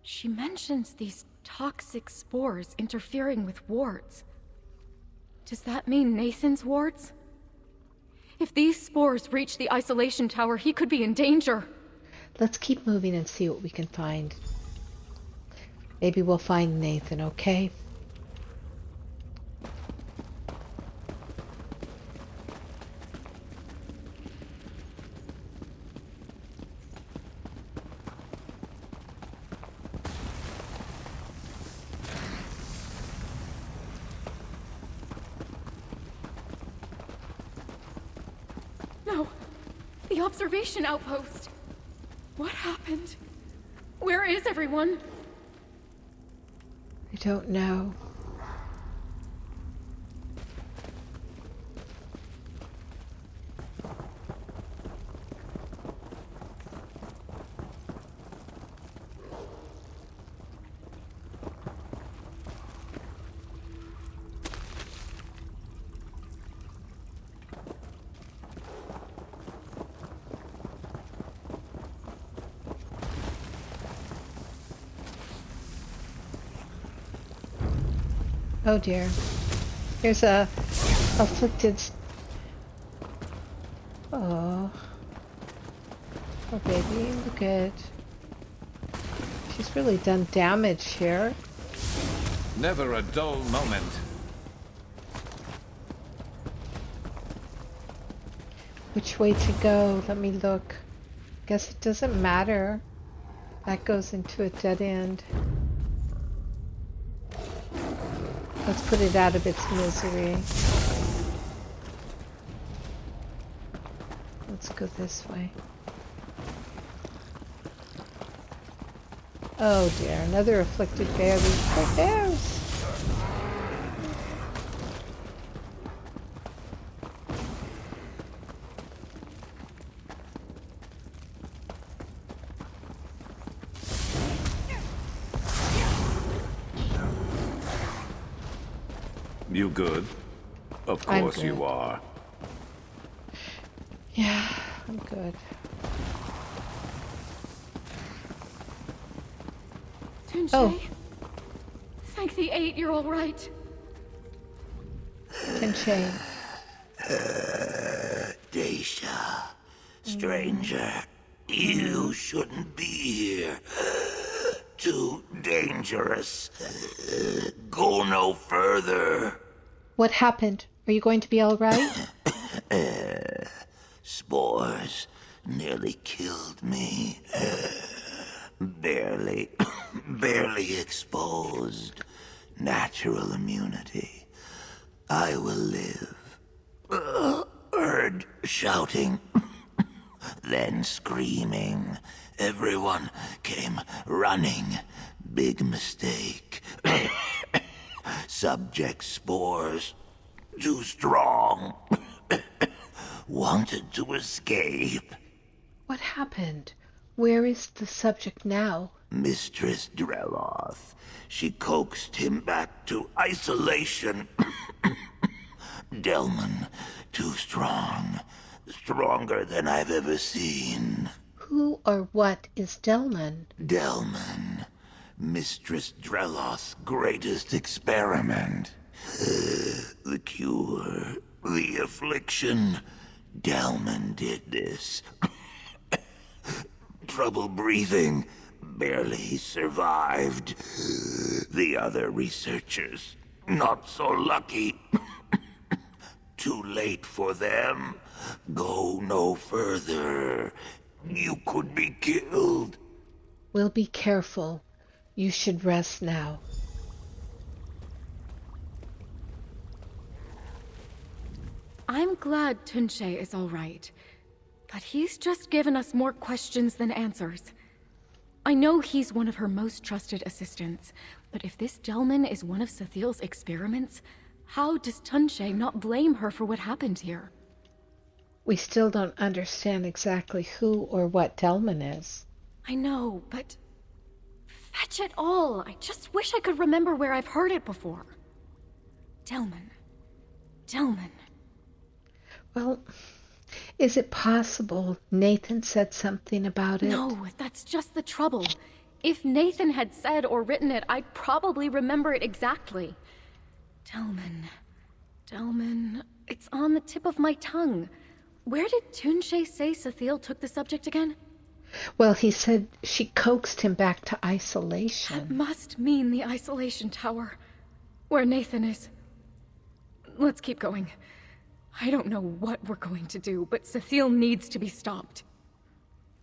She mentions these toxic spores interfering with wards. Does that mean Nathan's wards? If these spores reach the isolation tower, he could be in danger. Let's keep moving and see what we can find. Maybe we'll find Nathan, okay? No, the observation outpost. What happened? Where is everyone? I don't know. Oh dear. Here's a afflicted... Oh. Poor baby, look at... She's really done damage here. Never a dull moment. Which way to go? Let me look. Guess it doesn't matter. That goes into a dead end. Let's put it out of its misery. Let's go this way. Oh dear, another afflicted bear. These poor bears! You good? Of I'm course you good. are. Yeah, I'm good. Tunche? Oh. Thank the 8 you're all right. Tinche. Daisha, stranger, You shouldn't be here. Too dangerous. Go no further. What happened? Are you going to be all right? Spores nearly killed me. Barely exposed. Natural immunity. I will live. Heard shouting, then screaming. Everyone came running. Big mistake. Subject spores. Too strong. Wanted to escape. What happened? Where is the subject now? Mistress DRELOTH. She coaxed him back to isolation. Delman, too strong. Stronger than I've ever seen. Who or what is Delman? Delman. Mistress DRELOTH's greatest experiment. The cure. The affliction. Delman did this. Trouble breathing. Barely survived. The other researchers, not so lucky. Too late for them. Go no further. You could be killed. We'll be careful. You should rest now. I'm glad Tunche is all right. But he's just given us more questions than answers. I know he's one of her most trusted assistants, but if this Delman is one of Sathiel's experiments, how does Tunche not blame her for what happened here? We still don't understand exactly who or what Delman is. I know, but... fetch it all! I just wish I could remember where I've heard it before. Delman. Well, is it possible Nathan said something about it? No, that's just the trouble. If Nathan had said or written it, I'd probably remember it exactly. Delman... It's on the tip of my tongue. Where did Tunche say Sathiel took the subject again? Well, he said she coaxed him back to isolation. That must mean the isolation tower, where Nathan is. Let's keep going. I don't know what we're going to do, but Sathiel needs to be stopped.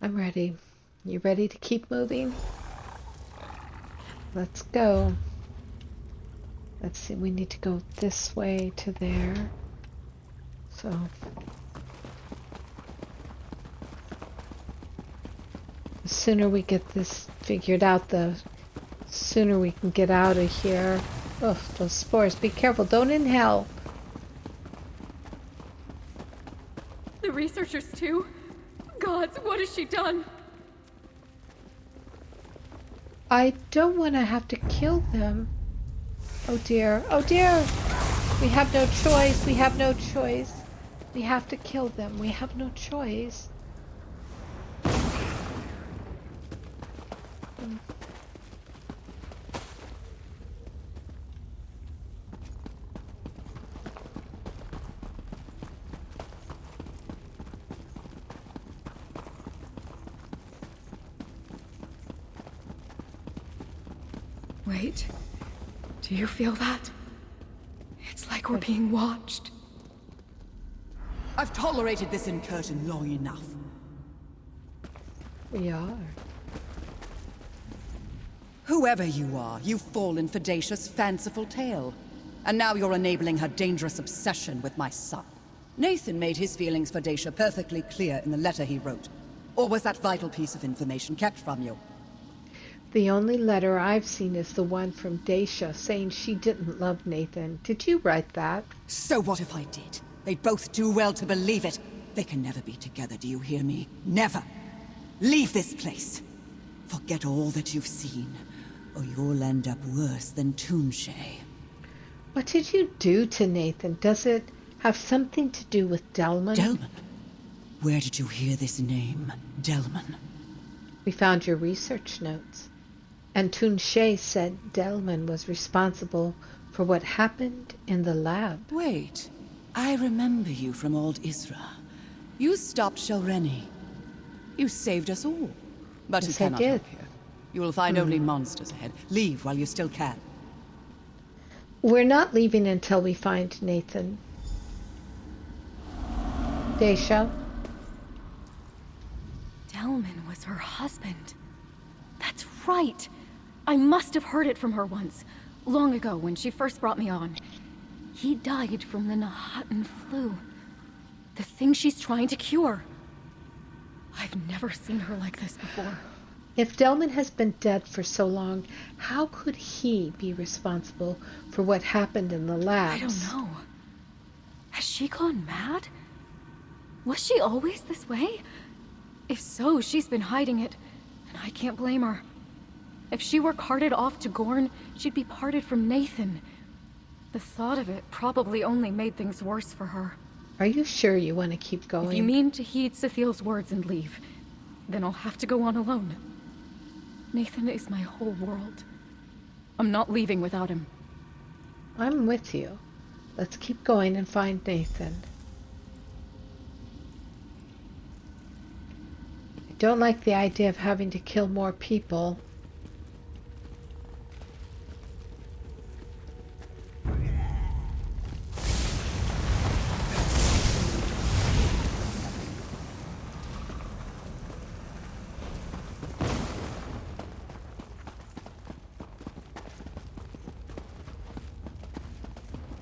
I'm ready. You ready to keep moving? Let's go. Let's see, we need to go this way to there. So... the sooner we get this figured out, the sooner we can get out of here. Ugh, those spores. Be careful. Don't inhale. The researchers too? Gods, what has she done? I don't want to have to kill them. Oh dear. Oh dear. We have no choice. We have no choice. We have to kill them. We have no choice. Wait, do you feel that? It's like we're being watched. I've tolerated this incursion long enough. We are. Whoever you are, you've fallen for Dacia's fanciful tale. And now you're enabling her dangerous obsession with my son. Nathan made his feelings for Dacia perfectly clear in the letter he wrote. Or was that vital piece of information kept from you? The only letter I've seen is the one from Dacia saying she didn't love Nathan. Did you write that? So what if I did? They'd both do well to believe it. They can never be together, do you hear me? Never! Leave this place! Forget all that you've seen, or you'll end up worse than Tunche. What did you do to Nathan? Does it have something to do with Delman? Delman? Where did you hear this name, Delman? We found your research notes. And Tunche said Delman was responsible for what happened in the lab. Wait, I remember you from old Isra. You stopped Sholreni. You saved us all. But Yes, you I cannot did. help here. You will find only monsters ahead. Leave while you still can. We're not leaving until we find Nathan. Daisha? Delman was her husband. That's right. I must have heard it from her once, long ago when she first brought me on. He died from the Nahatan flu. The thing she's trying to cure. I've never seen her like this before. If Delman has been dead for so long, how could he be responsible for what happened in the labs? I don't know. Has she gone mad? Was she always this way? If so, she's been hiding it, and I can't blame her. If she were carted off to Gorn, she'd be parted from Nathan. The thought of it probably only made things worse for her. Are you sure you want to keep going? If you mean to heed Sathiel's words and leave, then I'll have to go on alone. Nathan is my whole world. I'm not leaving without him. I'm with you. Let's keep going and find Nathan. I don't like the idea of having to kill more people.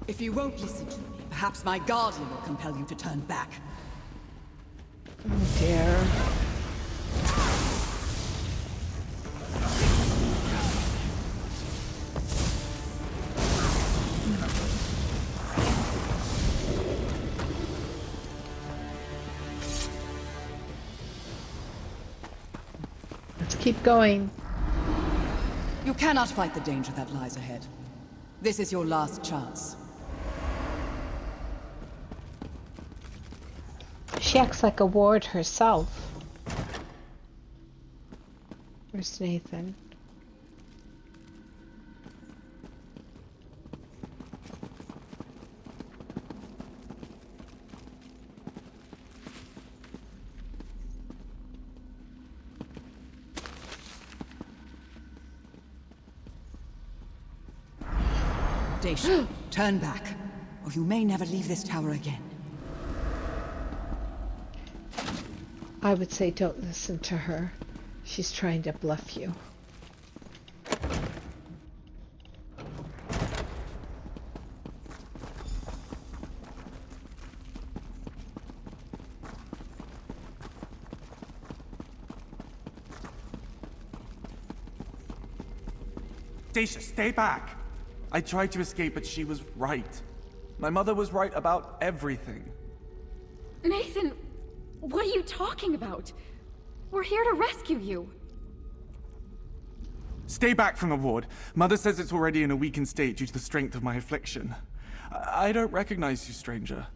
If you won't listen to me, perhaps my guardian will compel you to turn back. Oh dear. Let's keep going. You cannot fight the danger that lies ahead. This is your last chance. She acts like a ward herself. Where's Nathan? Daisha, turn back, or you may never leave this tower again. I would say don't listen to her. She's trying to bluff you. Daisha, stay back! I tried to escape, but she was right. My mother was right about everything. Nathan, what are you talking about? We're here to rescue you. Stay back from the ward. Mother says it's already in a weakened state due to the strength of my affliction. I don't recognize you, stranger.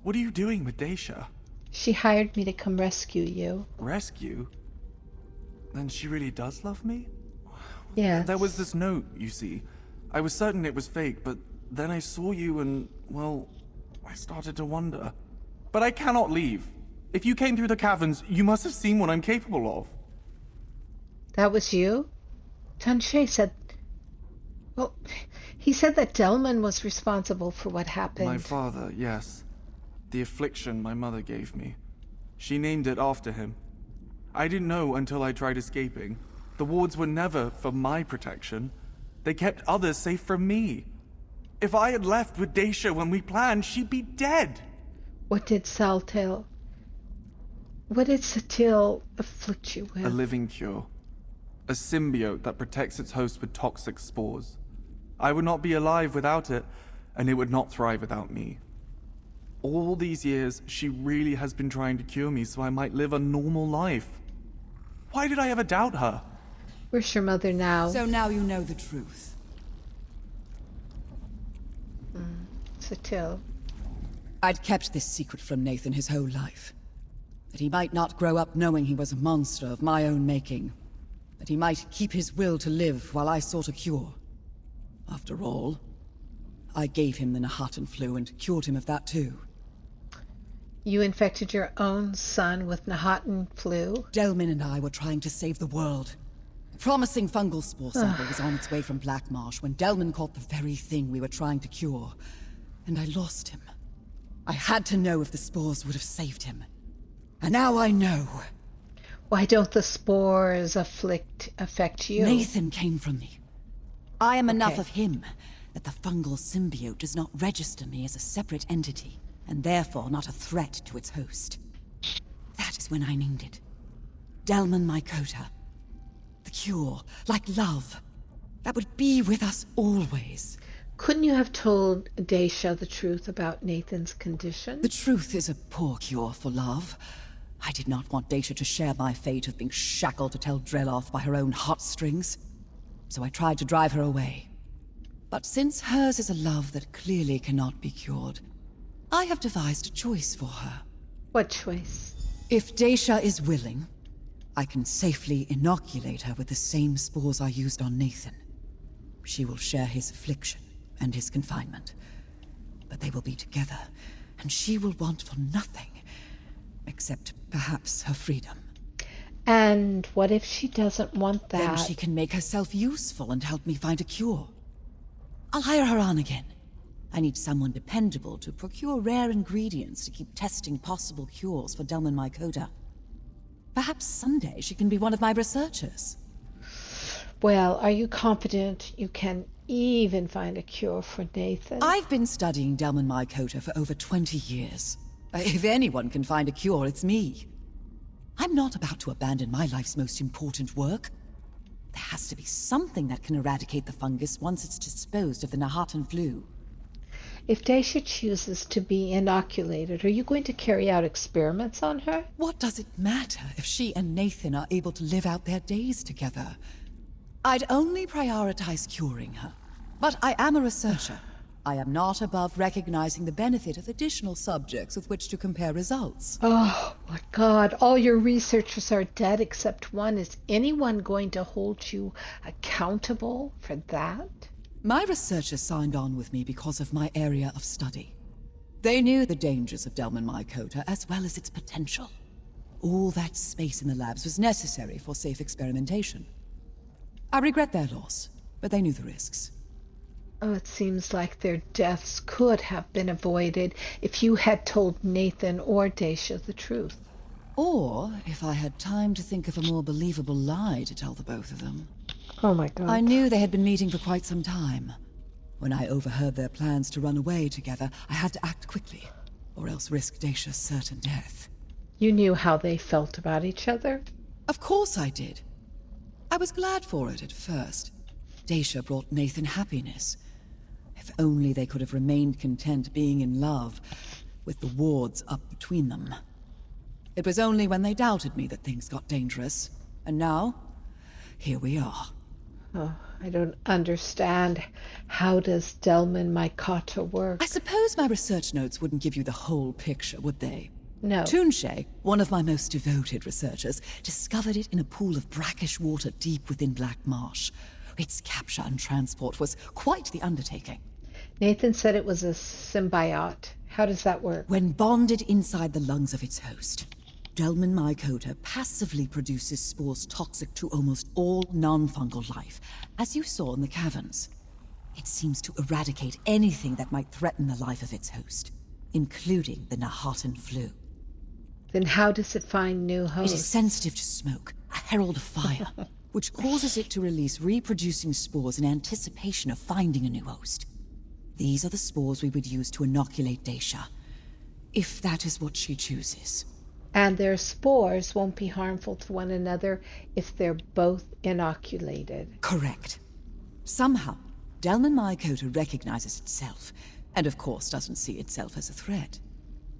What are you doing with Daisha? She hired me to come rescue you. Rescue? Then she really does love me? Yes. There was this note, you see. I was certain it was fake, but then I saw you and, well, I started to wonder. But I cannot leave. If you came through the caverns, you must have seen what I'm capable of. That was you? Tanshe said... Well, he said that Delman was responsible for what happened. My father, yes. The affliction my mother gave me. She named it after him. I didn't know until I tried escaping. The wards were never for my protection. They kept others safe from me. If I had left with Daisha when we planned, she'd be dead. What did Saltel... What did Satil afflict you with? A living cure. A symbiote that protects its host with toxic spores. I would not be alive without it, and it would not thrive without me. All these years, she really has been trying to cure me so I might live a normal life. Why did I ever doubt her? Where's your mother now? So now you know the truth. Satil. I'd kept this secret from Nathan his whole life. That he might not grow up knowing he was a monster of my own making. That he might keep his will to live while I sought a cure. After all, I gave him the Nahatan flu and cured him of that too. You infected your own son with Nahaten flu? Delman and I were trying to save the world. A promising fungal spore sample was on its way from Black Marsh when Delman caught the very thing we were trying to cure. And I lost him. I had to know if the spores would have saved him. And now I know. Why don't the spores affect you? Nathan came from me. I am enough Okay. of him that the fungal symbiote does not register me as a separate entity, and therefore not a threat to its host. That is when I named it. Delman Mycota. The cure, like love, that would be with us always. Couldn't you have told Daisha the truth about Nathan's condition? The truth is a poor cure for love. I did not want Daisha to share my fate of being shackled to tell DRELOTH by her own heartstrings. So I tried to drive her away. But since hers is a love that clearly cannot be cured, I have devised a choice for her. What choice? If Daisha is willing, I can safely inoculate her with the same spores I used on Nathan. She will share his affliction and his confinement. But they will be together, and she will want for nothing, except perhaps her freedom. And what if she doesn't want that? Then she can make herself useful and help me find a cure. I'll hire her on again. I need someone dependable to procure rare ingredients to keep testing possible cures for Delman Mycota. Perhaps someday she can be one of my researchers. Well, are you confident you can even find a cure for Nathan? I've been studying Delman Mycota for over 20 years. If anyone can find a cure, it's me. I'm not about to abandon my life's most important work. There has to be something that can eradicate the fungus once it's disposed of the Nahaten flu. If Daisha chooses to be inoculated, are you going to carry out experiments on her? What does it matter if she and Nathan are able to live out their days together? I'd only prioritize curing her. But I am a researcher. I am not above recognizing the benefit of additional subjects with which to compare results. Oh, my God. All your researchers are dead except one. Is anyone going to hold you accountable for that? My researchers signed on with me because of my area of study. They knew the dangers of Delman Mycota as well as its potential. All that space in the labs was necessary for safe experimentation. I regret their loss, but they knew the risks. Oh, it seems like their deaths could have been avoided if you had told Nathan or Daisha the truth. Or if I had time to think of a more believable lie to tell the both of them. Oh my God. I knew they had been meeting for quite some time. When I overheard their plans to run away together, I had to act quickly, or else risk Daisha's certain death. You knew how they felt about each other? Of course I did. I was glad for it at first. Daisha brought Nathan happiness. If only they could have remained content being in love, with the wards up between them. It was only when they doubted me that things got dangerous. And now, here we are. Oh, I don't understand. How does Delman Mycota work? I suppose my research notes wouldn't give you the whole picture, would they? No. Tunche, one of my most devoted researchers, discovered it in a pool of brackish water deep within Black Marsh. Its capture and transport was quite the undertaking. Nathan said it was a symbiote. How does that work? When bonded inside the lungs of its host, Delman Mycota passively produces spores toxic to almost all non-fungal life, as you saw in the caverns. It seems to eradicate anything that might threaten the life of its host, including the Nahaten flu. Then how does it find new It hosts? is sensitive to smoke, a herald of fire, which causes it to release reproducing spores in anticipation of finding a new host. These are the spores we would use to inoculate Daisha, if that is what she chooses. And their spores won't be harmful to one another if they're both inoculated. Correct. Somehow, Delman Mycota recognizes itself, and of course doesn't see itself as a threat.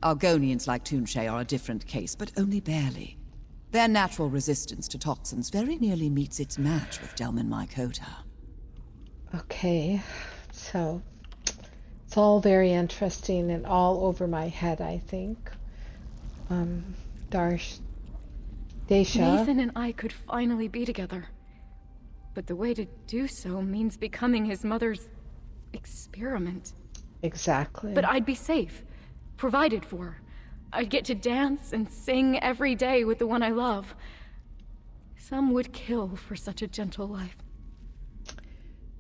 Argonians like Tunche are a different case, but only barely. Their natural resistance to toxins very nearly meets its match with Delman Mycota. Okay, so it's all very interesting and all over my head, I think. Daisha. Nathan and I could finally be together. But the way to do so means becoming his mother's experiment. Exactly. But I'd be safe, provided for. I'd get to dance and sing every day with the one I love. Some would kill for such a gentle life.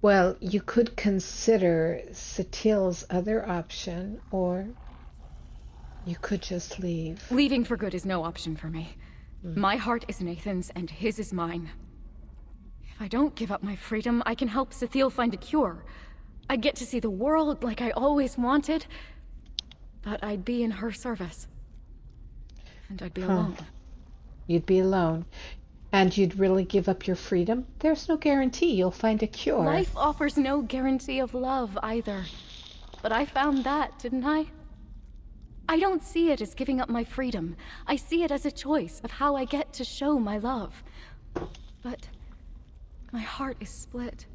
Well, you could consider Satil's other option, or you could just leave. Leaving for good is no option for me. My heart is Nathan's and his is mine. If I don't give up my freedom, I can help Satil find a cure. I'd get to see the world like I always wanted, but I'd be in her service. And I'd be alone. You'd be alone. And you'd really give up your freedom? There's no guarantee you'll find a cure. Life offers no guarantee of love either. But I found that, didn't I? I don't see it as giving up my freedom. I see it as a choice of how I get to show my love. But my heart is split.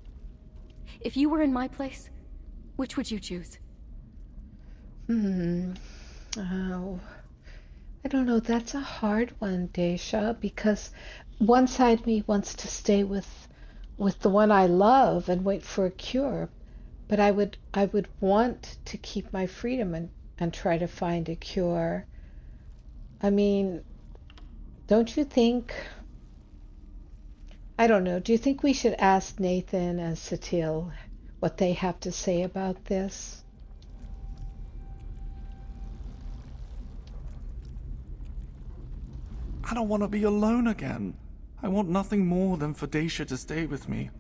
If you were in my place, which would you choose? Oh, I don't know. That's a hard one, Daisha, because one side of me wants to stay with the one I love and wait for a cure, but I would want to keep my freedom and try to find a cure. I mean, don't you think, I don't know, do you think we should ask Nathan and Satil what they have to say about this? I don't want to be alone again. I want nothing more than for Daisha to stay with me.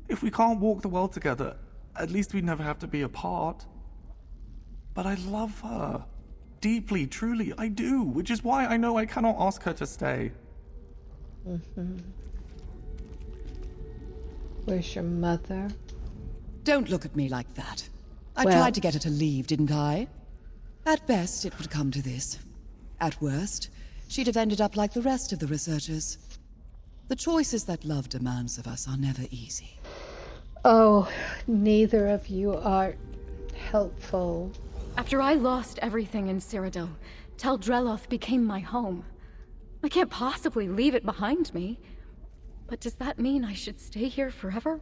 If we can't walk the world together, at least we never have to be apart. But I love her. Deeply, truly, I do, which is why I know I cannot ask her to stay. Where's your mother? Don't look at me like that. I Well- tried to get her to leave, didn't I? At best, it would come to this. At worst, she'd have ended up like the rest of the researchers. The choices that love demands of us are never easy. Oh, neither of you are helpful. After I lost everything in Cyrodiil, DRELOTH became my home. I can't possibly leave it behind me. But does that mean I should stay here forever?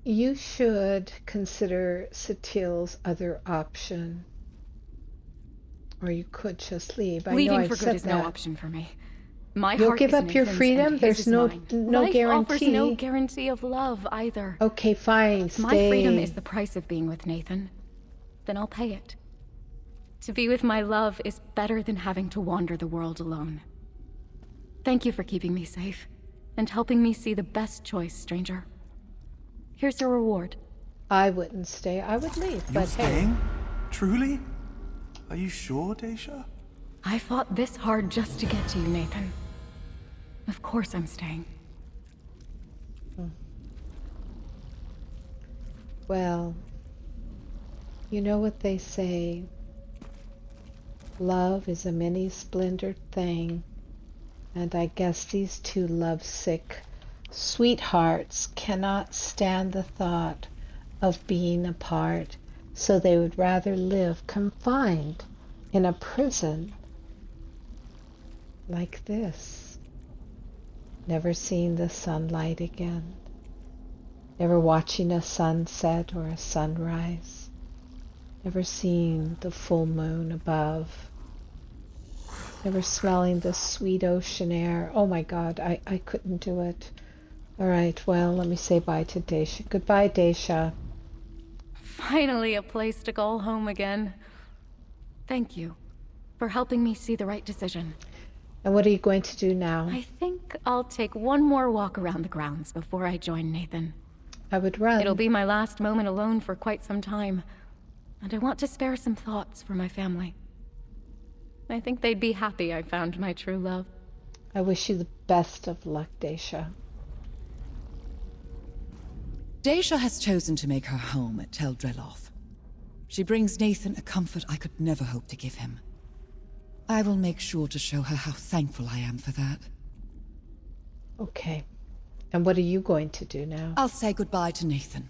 You should consider Satil's other option. Or you could just leave. I know Leaving I for good said is that. no option for me. My You'll heart give is up your Nathan's freedom? and his There's is no mine. guarantee. Life offers no guarantee of love either. Okay, fine, If stay. my freedom is the price of being with Nathan, then I'll pay it. To be with my love is better than having to wander the world alone. Thank you for keeping me safe, and helping me see the best choice, stranger. Here's your reward. I wouldn't stay. I would leave. You're But hey, staying? Truly? Are you sure, Daisha? I fought this hard just to get to you, Nathan. Of course I'm staying. well, you know what they say. Love is a many-splendored thing. And I guess these two lovesick sweethearts cannot stand the thought of being apart, so they would rather live confined in a prison like this, never seeing the sunlight again, never watching a sunset or a sunrise, never seeing the full moon above, never smelling the sweet ocean air. Oh my God, I couldn't do it. All right, well, let me say bye to Daisha. Goodbye, Daisha. Finally a place to call home again. Thank you for helping me see the right decision. And what are you going to do now? I think I'll take one more walk around the grounds before I join Nathan. I would run. It'll be my last moment alone for quite some time, and I want to spare some thoughts for my family. I think they'd be happy I found my true love. I wish you the best of luck, Daisha. Daisha has chosen to make her home at DRELOTH. She brings Nathan a comfort I could never hope to give him. I will make sure to show her how thankful I am for that. Okay. And what are you going to do now? I'll say goodbye to Nathan.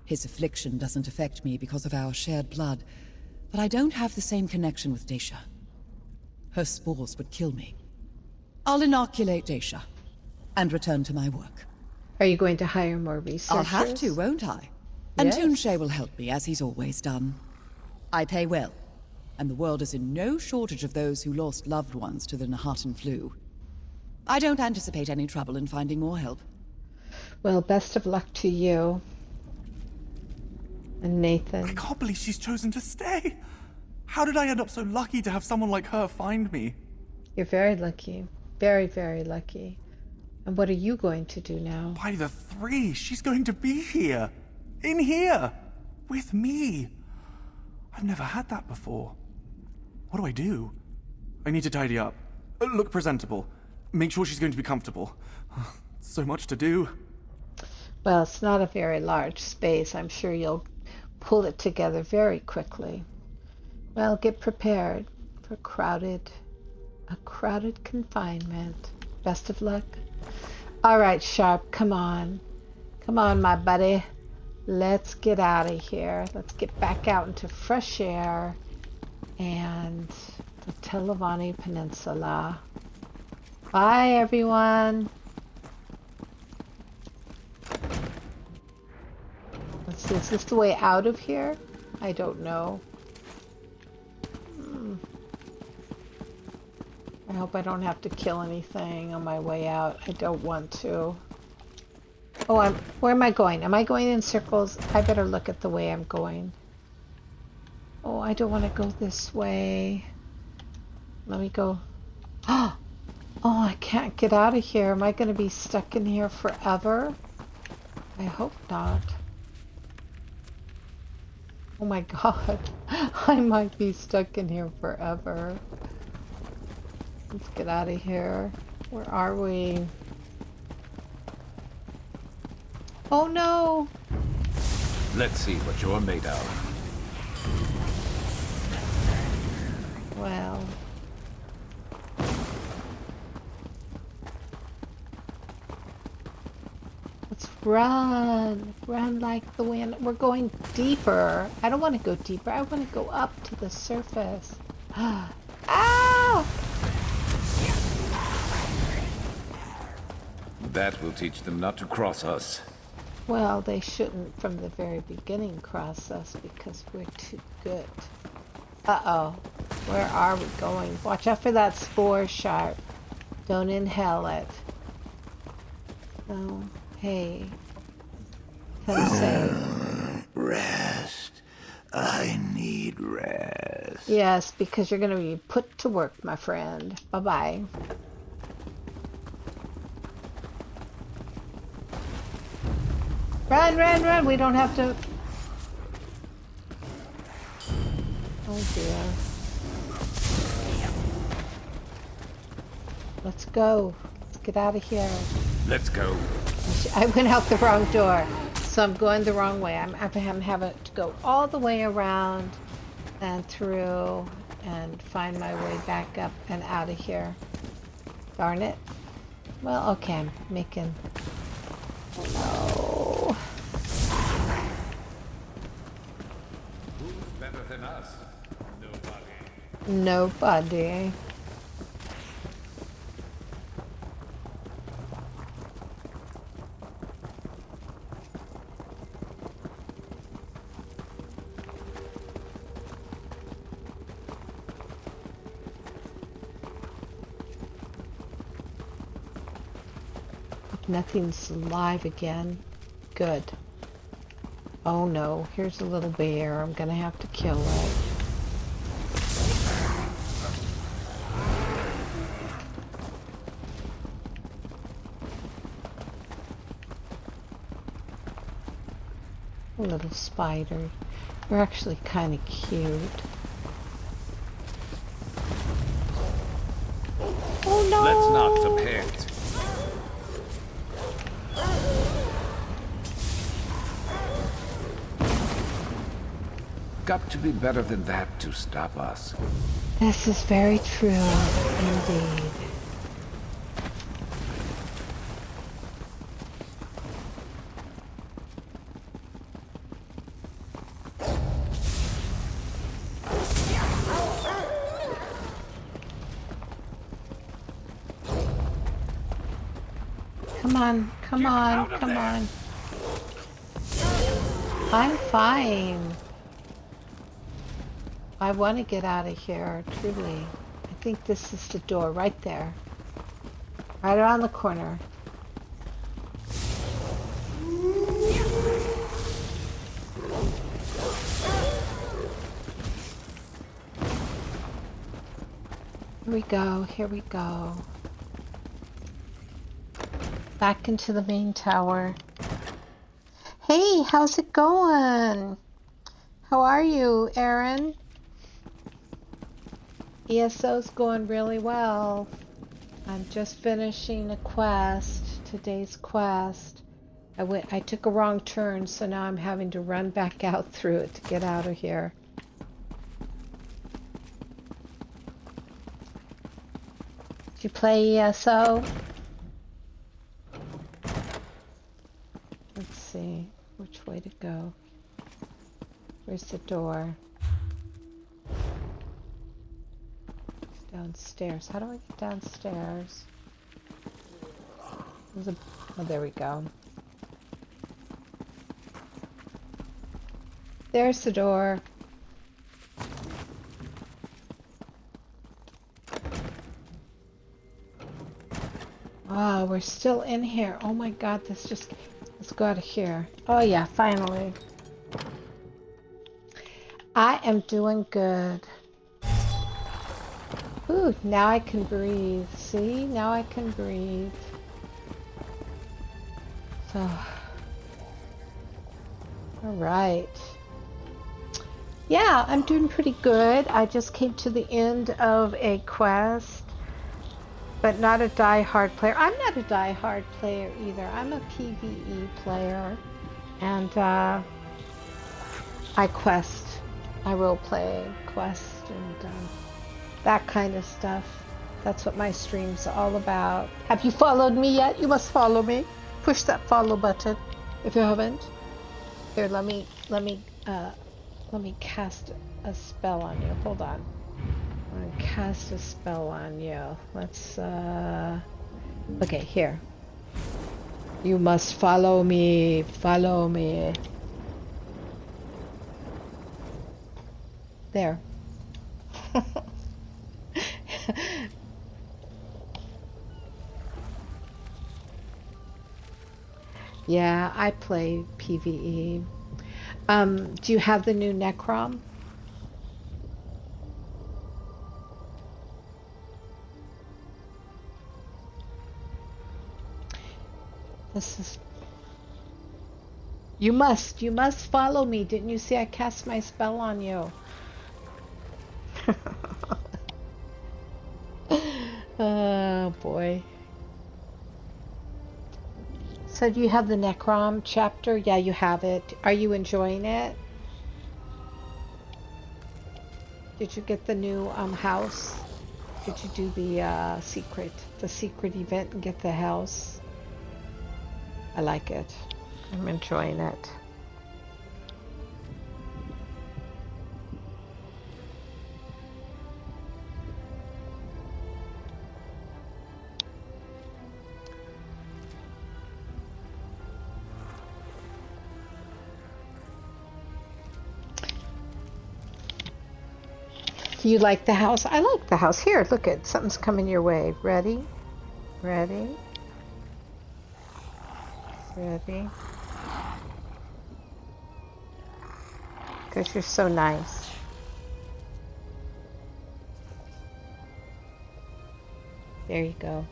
His affliction doesn't affect me because of our shared blood, but I don't have the same connection with Daisha. Her spores would kill me. I'll inoculate Daisha and return to my work. Are you going to hire more researchers? I'll have to, won't I? And Yes. Toonshay will help me, as he's always done. I pay well. and the world is in no shortage of those who lost loved ones to the Nahatan flu. I don't anticipate any trouble in finding more help. Well, best of luck to you. And Nathan. I can't believe she's chosen to stay. How did I end up so lucky to have someone like her find me? You're very lucky. Very, very lucky. And what are you going to do now? By the three, she's going to be here. In here. With me. I've never had that before. What do I do? I need to tidy up. Look presentable. Make sure she's going to be comfortable. So much to do. Well, it's not a very large space. I'm sure you'll pull it together very quickly. Well, get prepared for a crowded confinement. Best of luck. All right, Sharp, come on. Come on, my buddy. Let's get out of here. Let's get back out into fresh air and the Telvanni Peninsula. Bye, everyone. Let's see, is this the way out of here? I don't know. I hope I don't have to kill anything on my way out. I don't want to. Oh, where am I going? Am I going in circles? I better look at the way I'm going. Oh, I don't want to go this way. Let me go. Oh, I can't get out of here. Am I going to be stuck in here forever? I hope not. Oh my god. I might be stuck in here forever. Let's get out of here. Where are we? Oh no! Let's see what you're made of. Well. Let's run. Run like the wind. We're going deeper. I don't want to go deeper. I want to go up to the surface. Ah! That will teach them not to cross us. Well, they shouldn't from the very beginning cross us because we're too good. Uh-oh. Where are we going? Watch out for that spore, Sharp. Don't inhale it. Oh, hey. Come save. Rest. I need rest. Yes, because you're going to be put to work, my friend. Bye-bye. Run, run, run! We don't have to... Oh dear. Let's go. Let's get out of here. Let's go. I went out the wrong door, so I'm going the wrong way. I'm having to go all the way around and through and find my way back up and out of here. Darn it. Well, okay, I'm making... Oh no. Who's better than us? Nobody. Nobody. Nothing's alive again. Good. Oh no, here's a little bear. I'm gonna have to kill it. A little spider. You're actually kind of cute. Oh no! Let's knock some heads. Got to be better than that to stop us. This is very true, indeed. Come on, come on, come on. I'm fine. I want to get out of here, truly. I think this is the door right there. Right around the corner. Here we go, here we go. Back into the main tower. Hey, how's it going? How are you, Aaron? ESO's going really well. I'm just finishing a quest, today's quest. I took a wrong turn, so now I'm having to run back out through it to get out of here. Did you play ESO? Let's see, which way to go? Where's the door? It's downstairs. How do I get downstairs? Oh, there we go. There's the door. Oh, we're still in here. Oh my god, let's go out of here. Oh yeah, finally. I am doing good. Ooh, now I can breathe. See? Now I can breathe. So, alright. Yeah, I'm doing pretty good. I just came to the end of a quest, but not a die-hard player. I'm not a die-hard player either. I'm a PvE player, and I quest. I role-play, quest, and that kind of stuff. That's what my stream's all about. Have you followed me yet? You must follow me. Push that follow button if you haven't. Here, let me cast a spell on you. Hold on. I'm gonna cast a spell on you. Let's okay, here. You must follow me. Follow me. There. Yeah, I play PvE. Do you have the new NECROM? This is... You must follow me. Didn't you see I cast my spell on you? Oh boy. So do you have the NECROM chapter? Yeah, you have it. Are you enjoying it? Did you get the new house? Did you do the secret event and get the house? I like it. I'm enjoying it. Do you like the house? I like the house. Here, look at something's coming your way. Ready? Ready? Ready? Because you're so nice. There you go.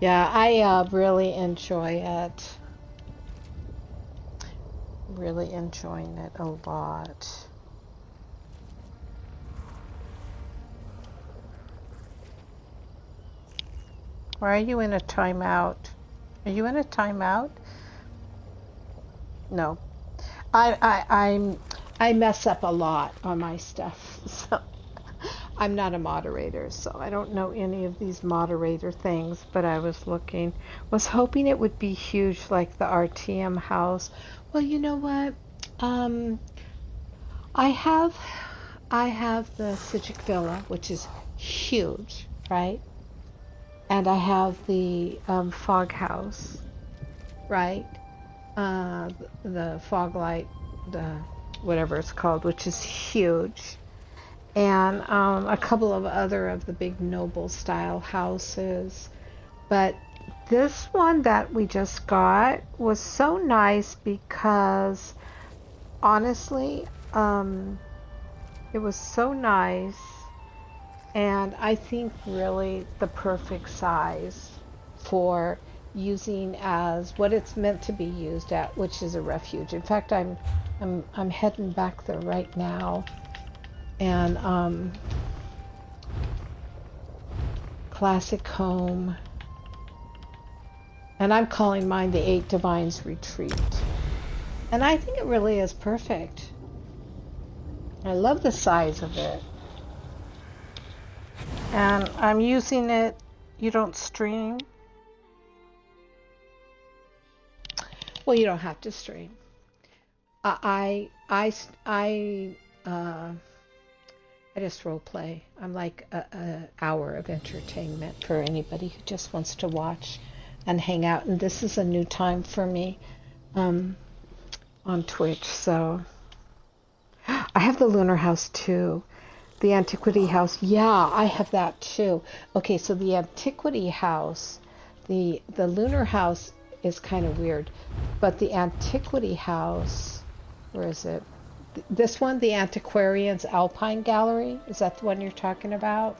Yeah, I really enjoy it. Really enjoying it a lot. Or are you in a timeout? Are you in a timeout? No. I mess up a lot on my stuff, so I'm not a moderator, so I don't know any of these moderator things, but I was hoping it would be huge like the RTM house. Well, you know what? I have the Citric Villa, which is huge, right? And I have the fog house, right? The fog light, the whatever it's called, which is huge. And a couple of other of the big noble style houses. But this one that we just got was so nice because honestly, it was so nice, and I think really the perfect size for using as what it's meant to be used at, which is a refuge. In fact, I'm heading back there right now, and classic home, and I'm calling mine the 8 Divines Retreat, and I think it really is perfect. I love the size of it, and I'm using it. You don't stream. Well, you don't have to stream. I just role play. I'm like a hour of entertainment for anybody who just wants to watch and hang out. And this is a new time for me on Twitch. So I have the Lunar House too. The Antiquity House. Yeah, I have that too. Okay, so the Antiquity House, the Lunar House is kind of weird, but the Antiquity House, where is it? This one, the Antiquarian's Alpine Gallery, is that the one you're talking about?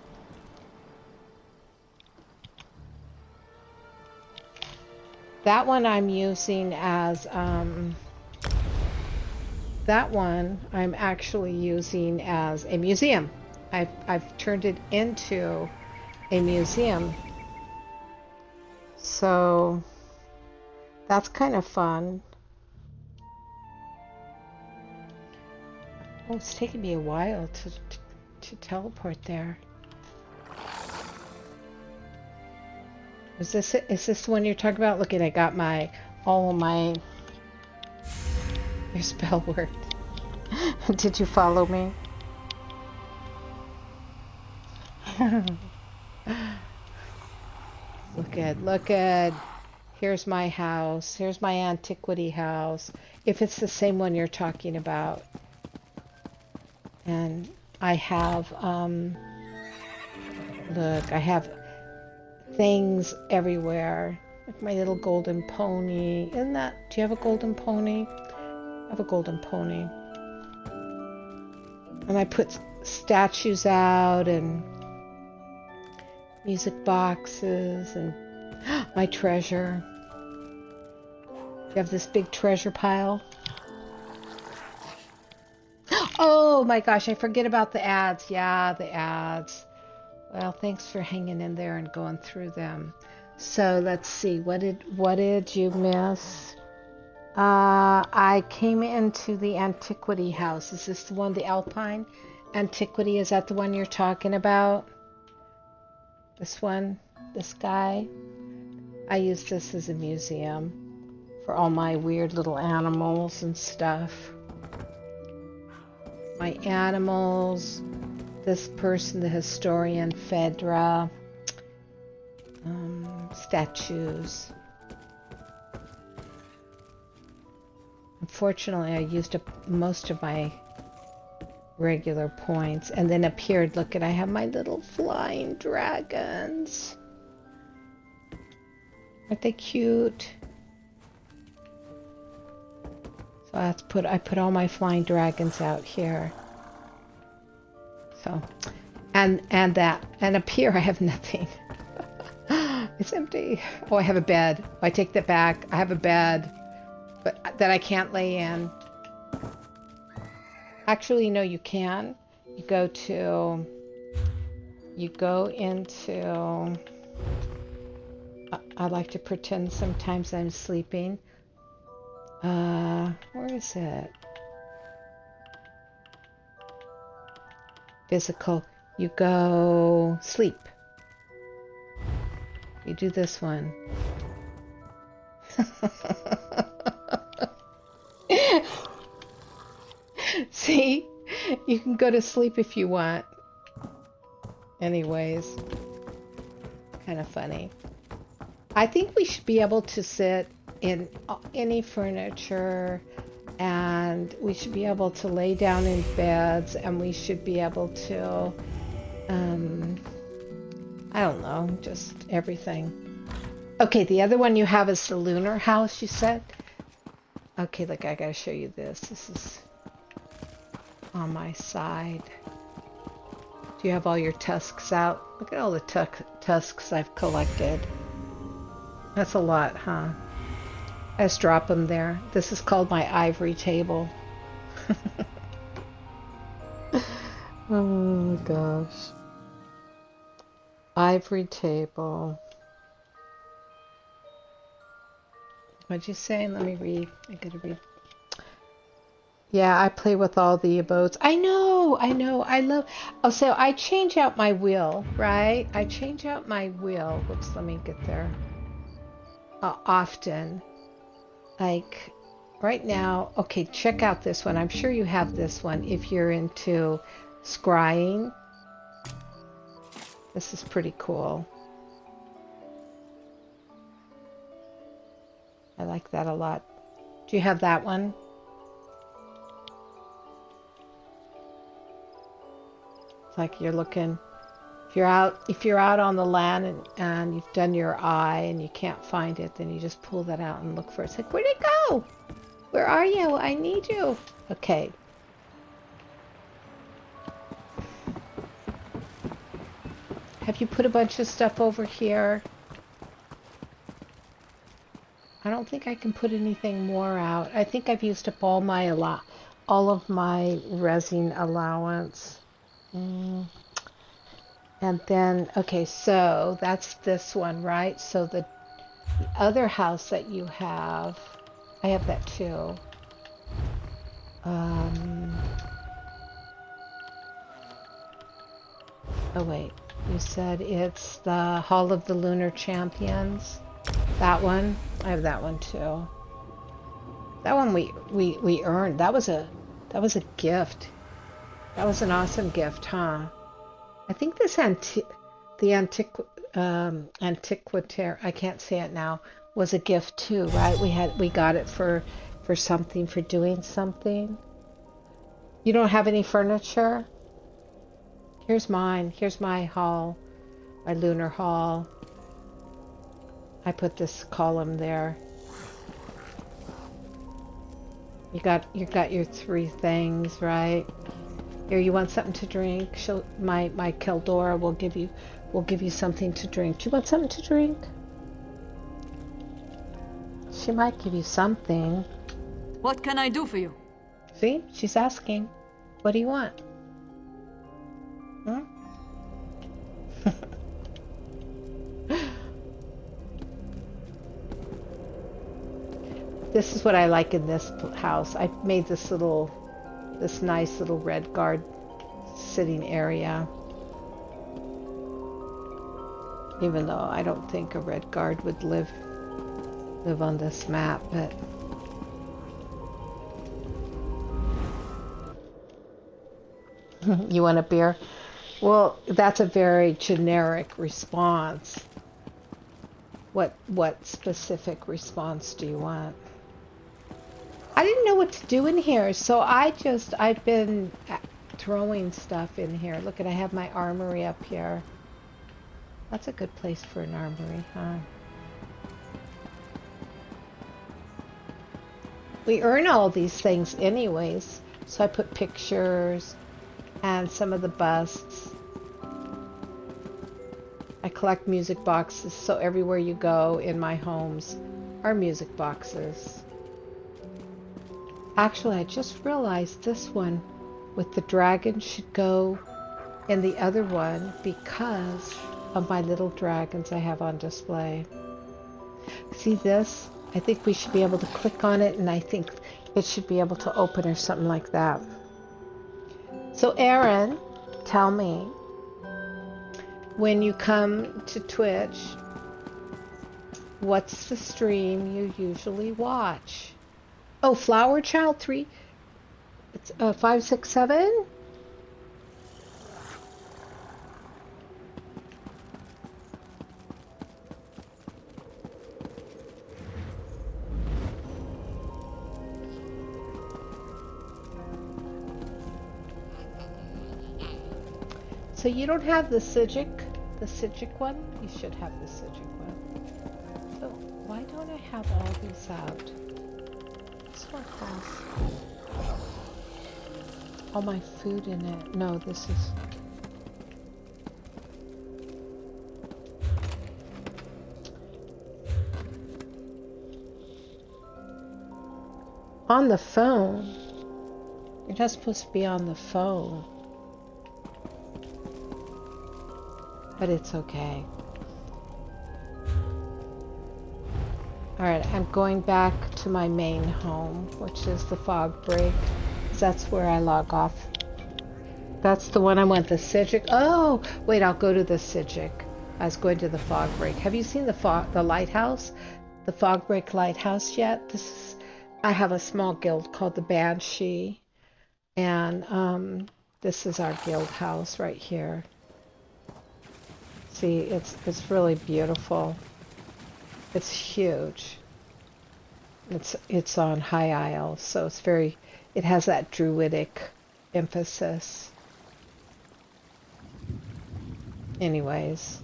That one I'm using as, that one I'm actually using as a museum. I've turned it into a museum. So that's kind of fun. Oh, it's taking me a while to teleport there. Is this it? Is this the one you're talking about? Look at, I got all of my your spell worked. Did you follow me? Look at. Here's my house. Here's my Antiquity House. If it's the same one you're talking about. And I have, look, I have things everywhere. Like my little golden pony. Isn't that, do you have a golden pony? I have a golden pony. And I put statues out and music boxes and my treasure. You have this big treasure pile. Oh my gosh, I forget about the ads. Yeah, the ads. Well, thanks for hanging in there and going through them. So let's see, what did you miss? I came into the Antiquity House. Is this the one, the Alpine Antiquity? Is that the one you're talking about? This one? This guy? I use this as a museum for all my weird little animals and stuff. My animals, this person, the historian, Phaedra, statues. Unfortunately, I used up most of my regular points, and then appeared, look at, I have my little flying dragons. Aren't they cute? So I put all my flying dragons out here. So, and up here I have nothing. It's empty. Oh, I have a bed. Oh, I take that back. I have a bed, but that I can't lay in. Actually, no, you can. You go into. I like to pretend sometimes I'm sleeping. Where is it? Physical. You go sleep. You do this one. See? You can go to sleep if you want. Anyways. kind of funny. I think we should be able to sit in any furniture, and we should be able to lay down in beds, and we should be able to, I don't know, just everything. Okay, the other one you have is the lunar house, you said? Okay, look, I gotta show you this. This is on my side. Do you have all your tusks out? Look at all the tusks I've collected. That's a lot, huh? I just drop them there. This is called my ivory table. Oh gosh. Ivory table. What'd you say? Let me read. I gotta read. Yeah, I play with all the abodes. I know, I love... Oh, so I change out my wheel, right? I change out my wheel. Whoops, let me get there. Often. Like, right now... Okay, check out this one. I'm sure you have this one if you're into scrying. This is pretty cool. I like that a lot. Do you have that one? It's like you're looking, if you're out on the land and you've done your eye and you can't find it, then you just pull that out and look for it. It's like, where'd it go? Where are you? I need you. Okay. Have you put a bunch of stuff over here? I don't think I can put anything more out. I think I've used up all of my resin allowance. And then, okay, so that's this one, right? So the other house that you have, I have that too. Oh wait, you said it's the Hall of the Lunar Champions. That one, I have that one too. That one we earned. That was a gift. That was an awesome gift, huh? I think this antiquitare, I can't say it now, was a gift too, right? We got it for something, for doing something. You don't have any furniture? Here's mine. Here's my hall, my lunar hall. I put this column there. You got your 3 things, right? Here, you want something to drink? My Keldora will give you something to drink. Do you want something to drink? She might give you something. What can I do for you? See, she's asking. What do you want? Hmm? This is what I like in this house. I made this nice little red guard sitting area. Even though I don't think a red guard would live on this map, but you want a beer? Well, that's a very generic response. What specific response do you want? I didn't know what to do in here, so I've been throwing stuff in here. Look, I have my armory up here. That's a good place for an armory, huh? We earn all these things anyways, so I put pictures and some of the busts. I collect music boxes, so everywhere you go in my homes are music boxes. Actually, I just realized this one with the dragon should go in the other one because of my little dragons I have on display. See this? I think we should be able to click on it, and I think it should be able to open or something like that. So Aaron, tell me, when you come to Twitch, what's the stream you usually watch? Oh, Flower Child 3, it's 567. So you don't have the Sijic one? You should have the Sijic one. So why don't I have all these out? This one has all my food in it. No, this is... On the phone. You're not supposed to be on the phone. But it's okay. Alright, I'm going back to my main home, which is the fog break. That's where I log off. That's the one I want, the Sijic. Oh, wait, I'll go to the Sijic. I was going to the fog break. Have you seen the lighthouse? The fog break lighthouse yet? I have a small guild called the Banshee. And this is our guild house right here. See, it's really beautiful. It's huge. It's on High Isle, so it has that druidic emphasis. Anyways,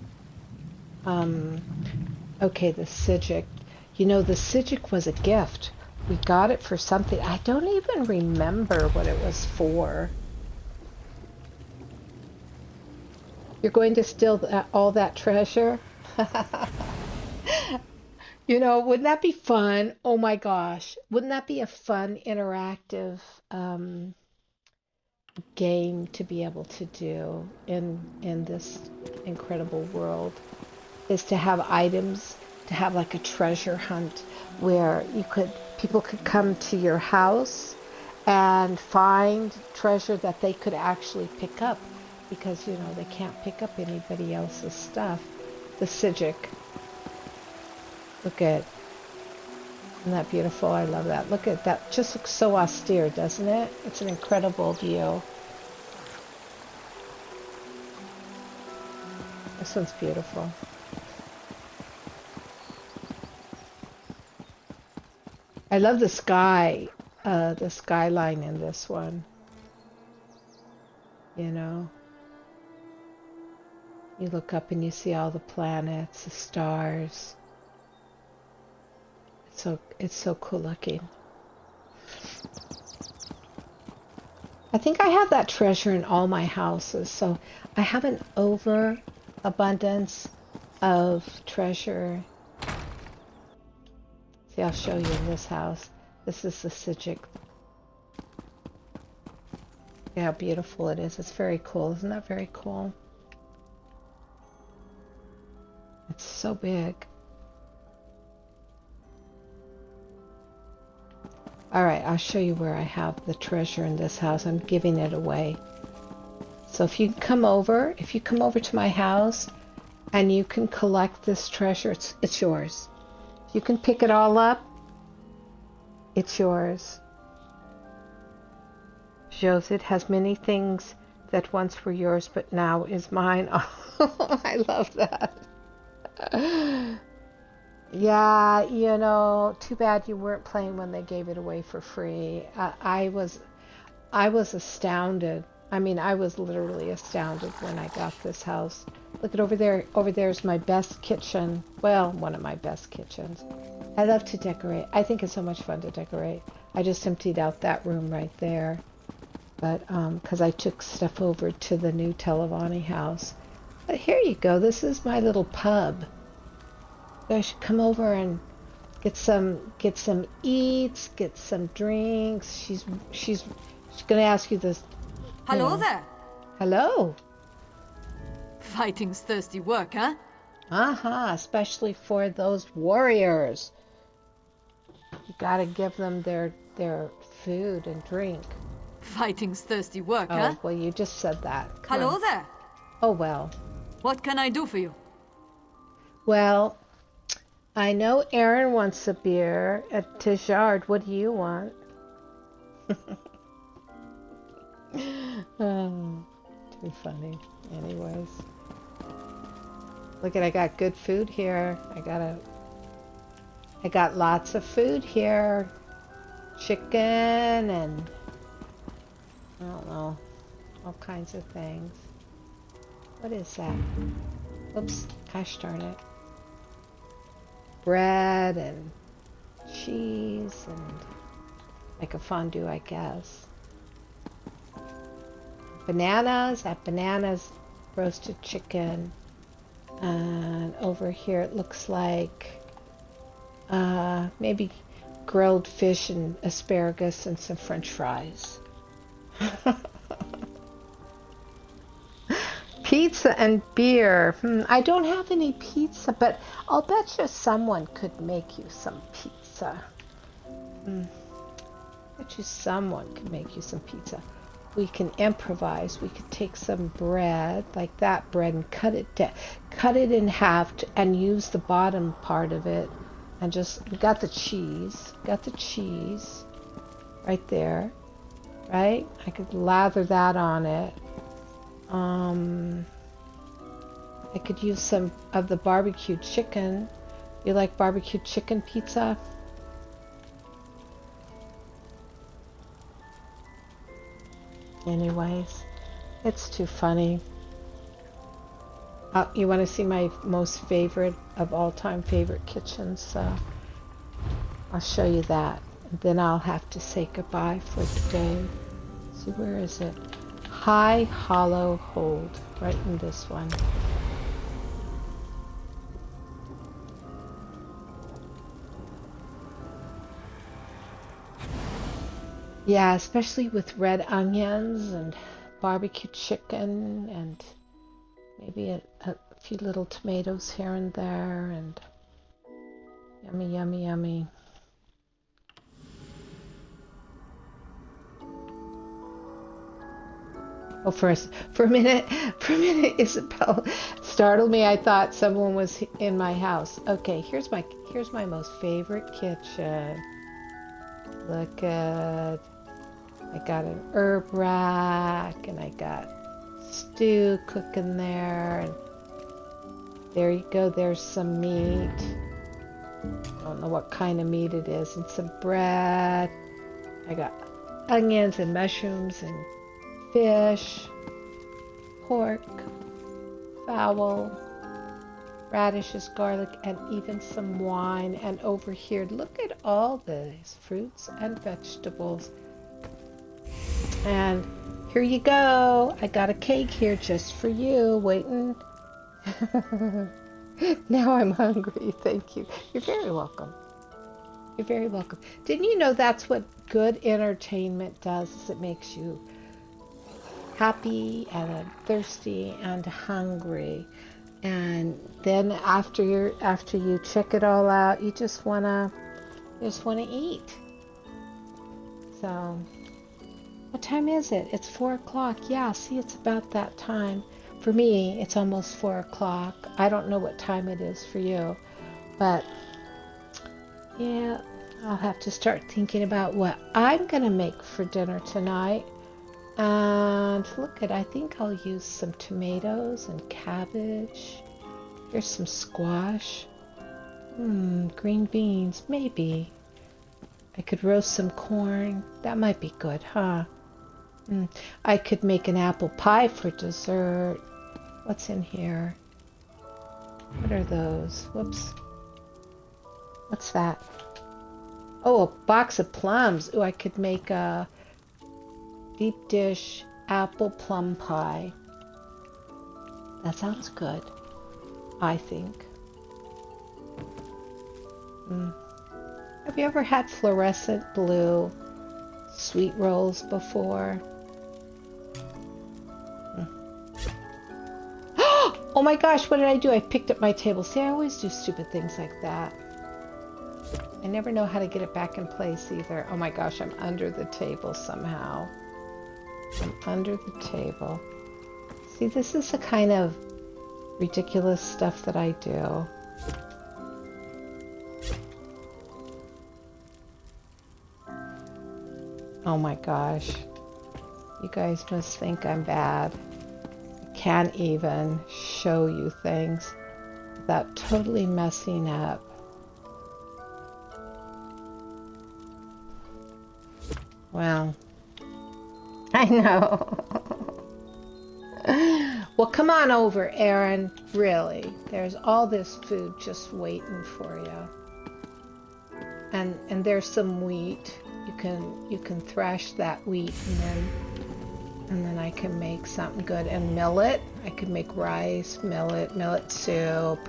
okay, the Sijic. You know, the Sijic was a gift. We got it for something. I don't even remember what it was for. You're going to steal all that treasure? You know, wouldn't that be fun? Oh my gosh. Wouldn't that be a fun, interactive game to be able to do in this incredible world? Is to have items, to have like a treasure hunt where people could come to your house and find treasure that they could actually pick up. Because, you know, they can't pick up anybody else's stuff. The Sijic. Look at... Isn't that beautiful? I love that. Look at that. Just looks so austere, doesn't it? It's an incredible view. This one's beautiful. I love the sky. The skyline in this one. You know? You look up and you see all the planets, the stars. It's so cool looking. I think I have that treasure in all my houses, so I have an overabundance of treasure. See, I'll show you in this house. This is the Sijic. See how beautiful it is. It's very cool. Isn't that very cool? It's so big. Alright, I'll show you where I have the treasure in this house. I'm giving it away. So if you come over to my house and you can collect this treasure, it's yours. You can pick it all up. It's yours. Shows it has many things that once were yours but now is mine. Oh, I love that. Yeah, you know, too bad you weren't playing when they gave it away for free. I was astounded. I mean, I was literally astounded when I got this house. Look at over there. Over there's my best kitchen. Well, one of my best kitchens. I love to decorate. I think it's so much fun to decorate. I just emptied out that room right there. But, because I took stuff over to the new Televani house. But here you go. This is my little pub. You guys should come over and get some eats, get some drinks. She's gonna ask you this. Hello there. Hello. Fighting's thirsty work, huh? Especially for those warriors. You gotta give them their food and drink. Fighting's thirsty work, huh? Oh, well, you just said that. Come Hello on. there. Oh, well. What can I do for you? Well, I know Aaron wants a beer at TJard. What do you want? Oh, too funny. Anyways. Look at, I got good food here. I got lots of food here. Chicken and I don't know, all kinds of things. What is that? Oops, gosh darn it. Bread and cheese and like a fondue, I guess. Bananas, that bananas, roasted chicken. And over here it looks like maybe grilled fish and asparagus and some French fries. Pizza and beer. I don't have any pizza, but I'll bet you someone could make you some pizza. Bet you someone could make you some pizza. We can improvise. We could take some bread, like that bread, and cut it in half and use the bottom part of it. And just, we got the cheese right there, right? I could lather that on it. I could use some of the barbecue chicken. You like barbecue chicken pizza? Anyways, it's too funny. You want to see my most favorite of all time favorite kitchens? So I'll show you that. And then I'll have to say goodbye for today. See, where is it? High Hollow Hold, right in this one. Yeah, especially with red onions and barbecue chicken and maybe a few little tomatoes here and there, and yummy, yummy, yummy. Oh, for a minute, Isabel startled me. I thought someone was in my house. Okay, here's my most favorite kitchen. Look at, I got an herb rack, and I got stew cooking there, and there you go. There's some meat. I don't know what kind of meat it is, and some bread. I got onions and mushrooms and fish, pork, fowl, radishes, garlic, and even some wine. And over here, look at all these fruits and vegetables. And here you go. I got a cake here just for you, waiting. Now I'm hungry. Thank you. You're very welcome. You're very welcome. Didn't you know that's what good entertainment does? Is it makes you happy and thirsty and hungry, and then after you check it all out, you just wanna eat. So, what time is it? It's 4 o'clock. Yeah, see, it's about that time. For me, it's almost 4 o'clock. I don't know what time it is for you, but yeah, I'll have to start thinking about what I'm gonna make for dinner tonight. And look at, I think I'll use some tomatoes and cabbage. Here's some squash. Green beans, maybe. I could roast some corn. That might be good, huh? I could make an apple pie for dessert. What's in here? What are those? Whoops. What's that? Oh, a box of plums. Ooh, I could make a deep dish apple plum pie. That sounds good, I think. Have you ever had fluorescent blue sweet rolls before? Oh my gosh, what did I do? I picked up my table. See, I always do stupid things like that. I never know how to get it back in place either. Oh my gosh, I'm under the table somehow. I'm under the table. See, this is the kind of ridiculous stuff that I do. Oh my gosh. You guys must think I'm bad. I can't even show you things without totally messing up. Well, I know. Well, come on over, Aaron. Really, there's all this food just waiting for you. And there's some wheat. You can thrash that wheat and then I can make something good. And millet. I could make rice, millet soup.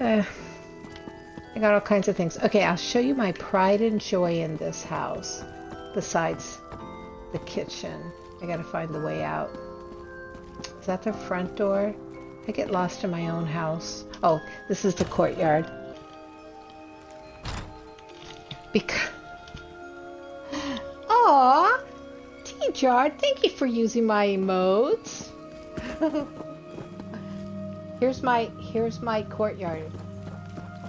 I got all kinds of things. Okay, I'll show you my pride and joy in this house. Besides the kitchen. I gotta find the way out. Is that the front door? I get lost in my own house. Oh, this is the courtyard. Because... Aww! TJard, thank you for using my emotes. Here's my courtyard.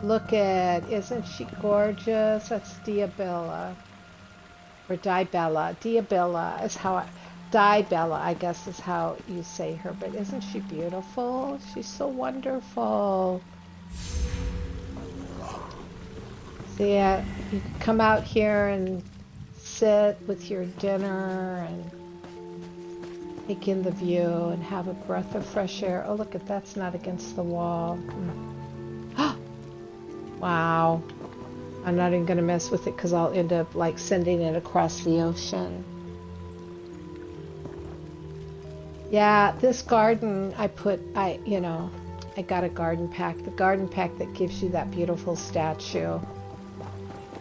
Look at, isn't she gorgeous? That's Diabella. Or Dibella. Diabella is how Dibella, I guess, is how you say her. But isn't she beautiful? She's so wonderful. See, you can come out here and sit with your dinner and take in the view and have a breath of fresh air. Oh, look at that's not against the wall. Wow. I'm not even going to mess with it because I'll end up like sending it across the ocean. Yeah, this garden I got a garden pack. The garden pack that gives you that beautiful statue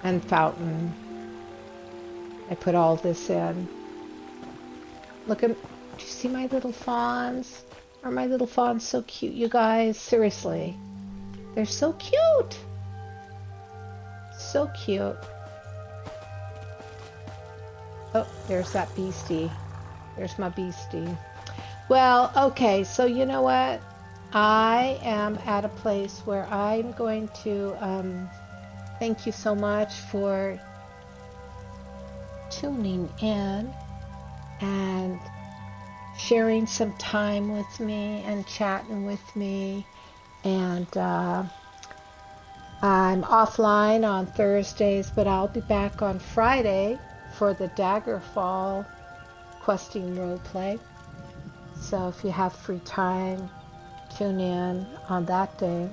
and fountain. I put all this in. Look at, do you see my little fawns? Are my little fawns so cute, you guys? Seriously. They're so cute. So cute. Oh, there's that beastie. There's my beastie. Well, okay, so you know what? I am at a place where I'm going to thank you so much for tuning in and sharing some time with me and chatting with me. And I'm offline on Thursdays, but I'll be back on Friday for the Daggerfall questing roleplay. So if you have free time, tune in on that day.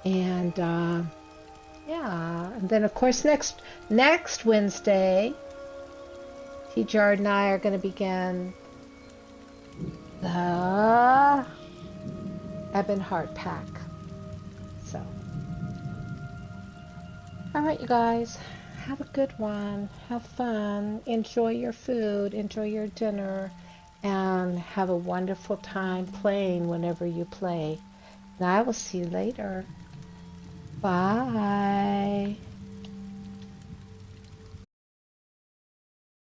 And yeah, and then of course next Wednesday, TJard and I are going to begin the EBONHEART pack. So, all right, you guys, have a good one. Have fun. Enjoy your food. Enjoy your dinner. And have a wonderful time playing whenever you play. And I will see you later. Bye.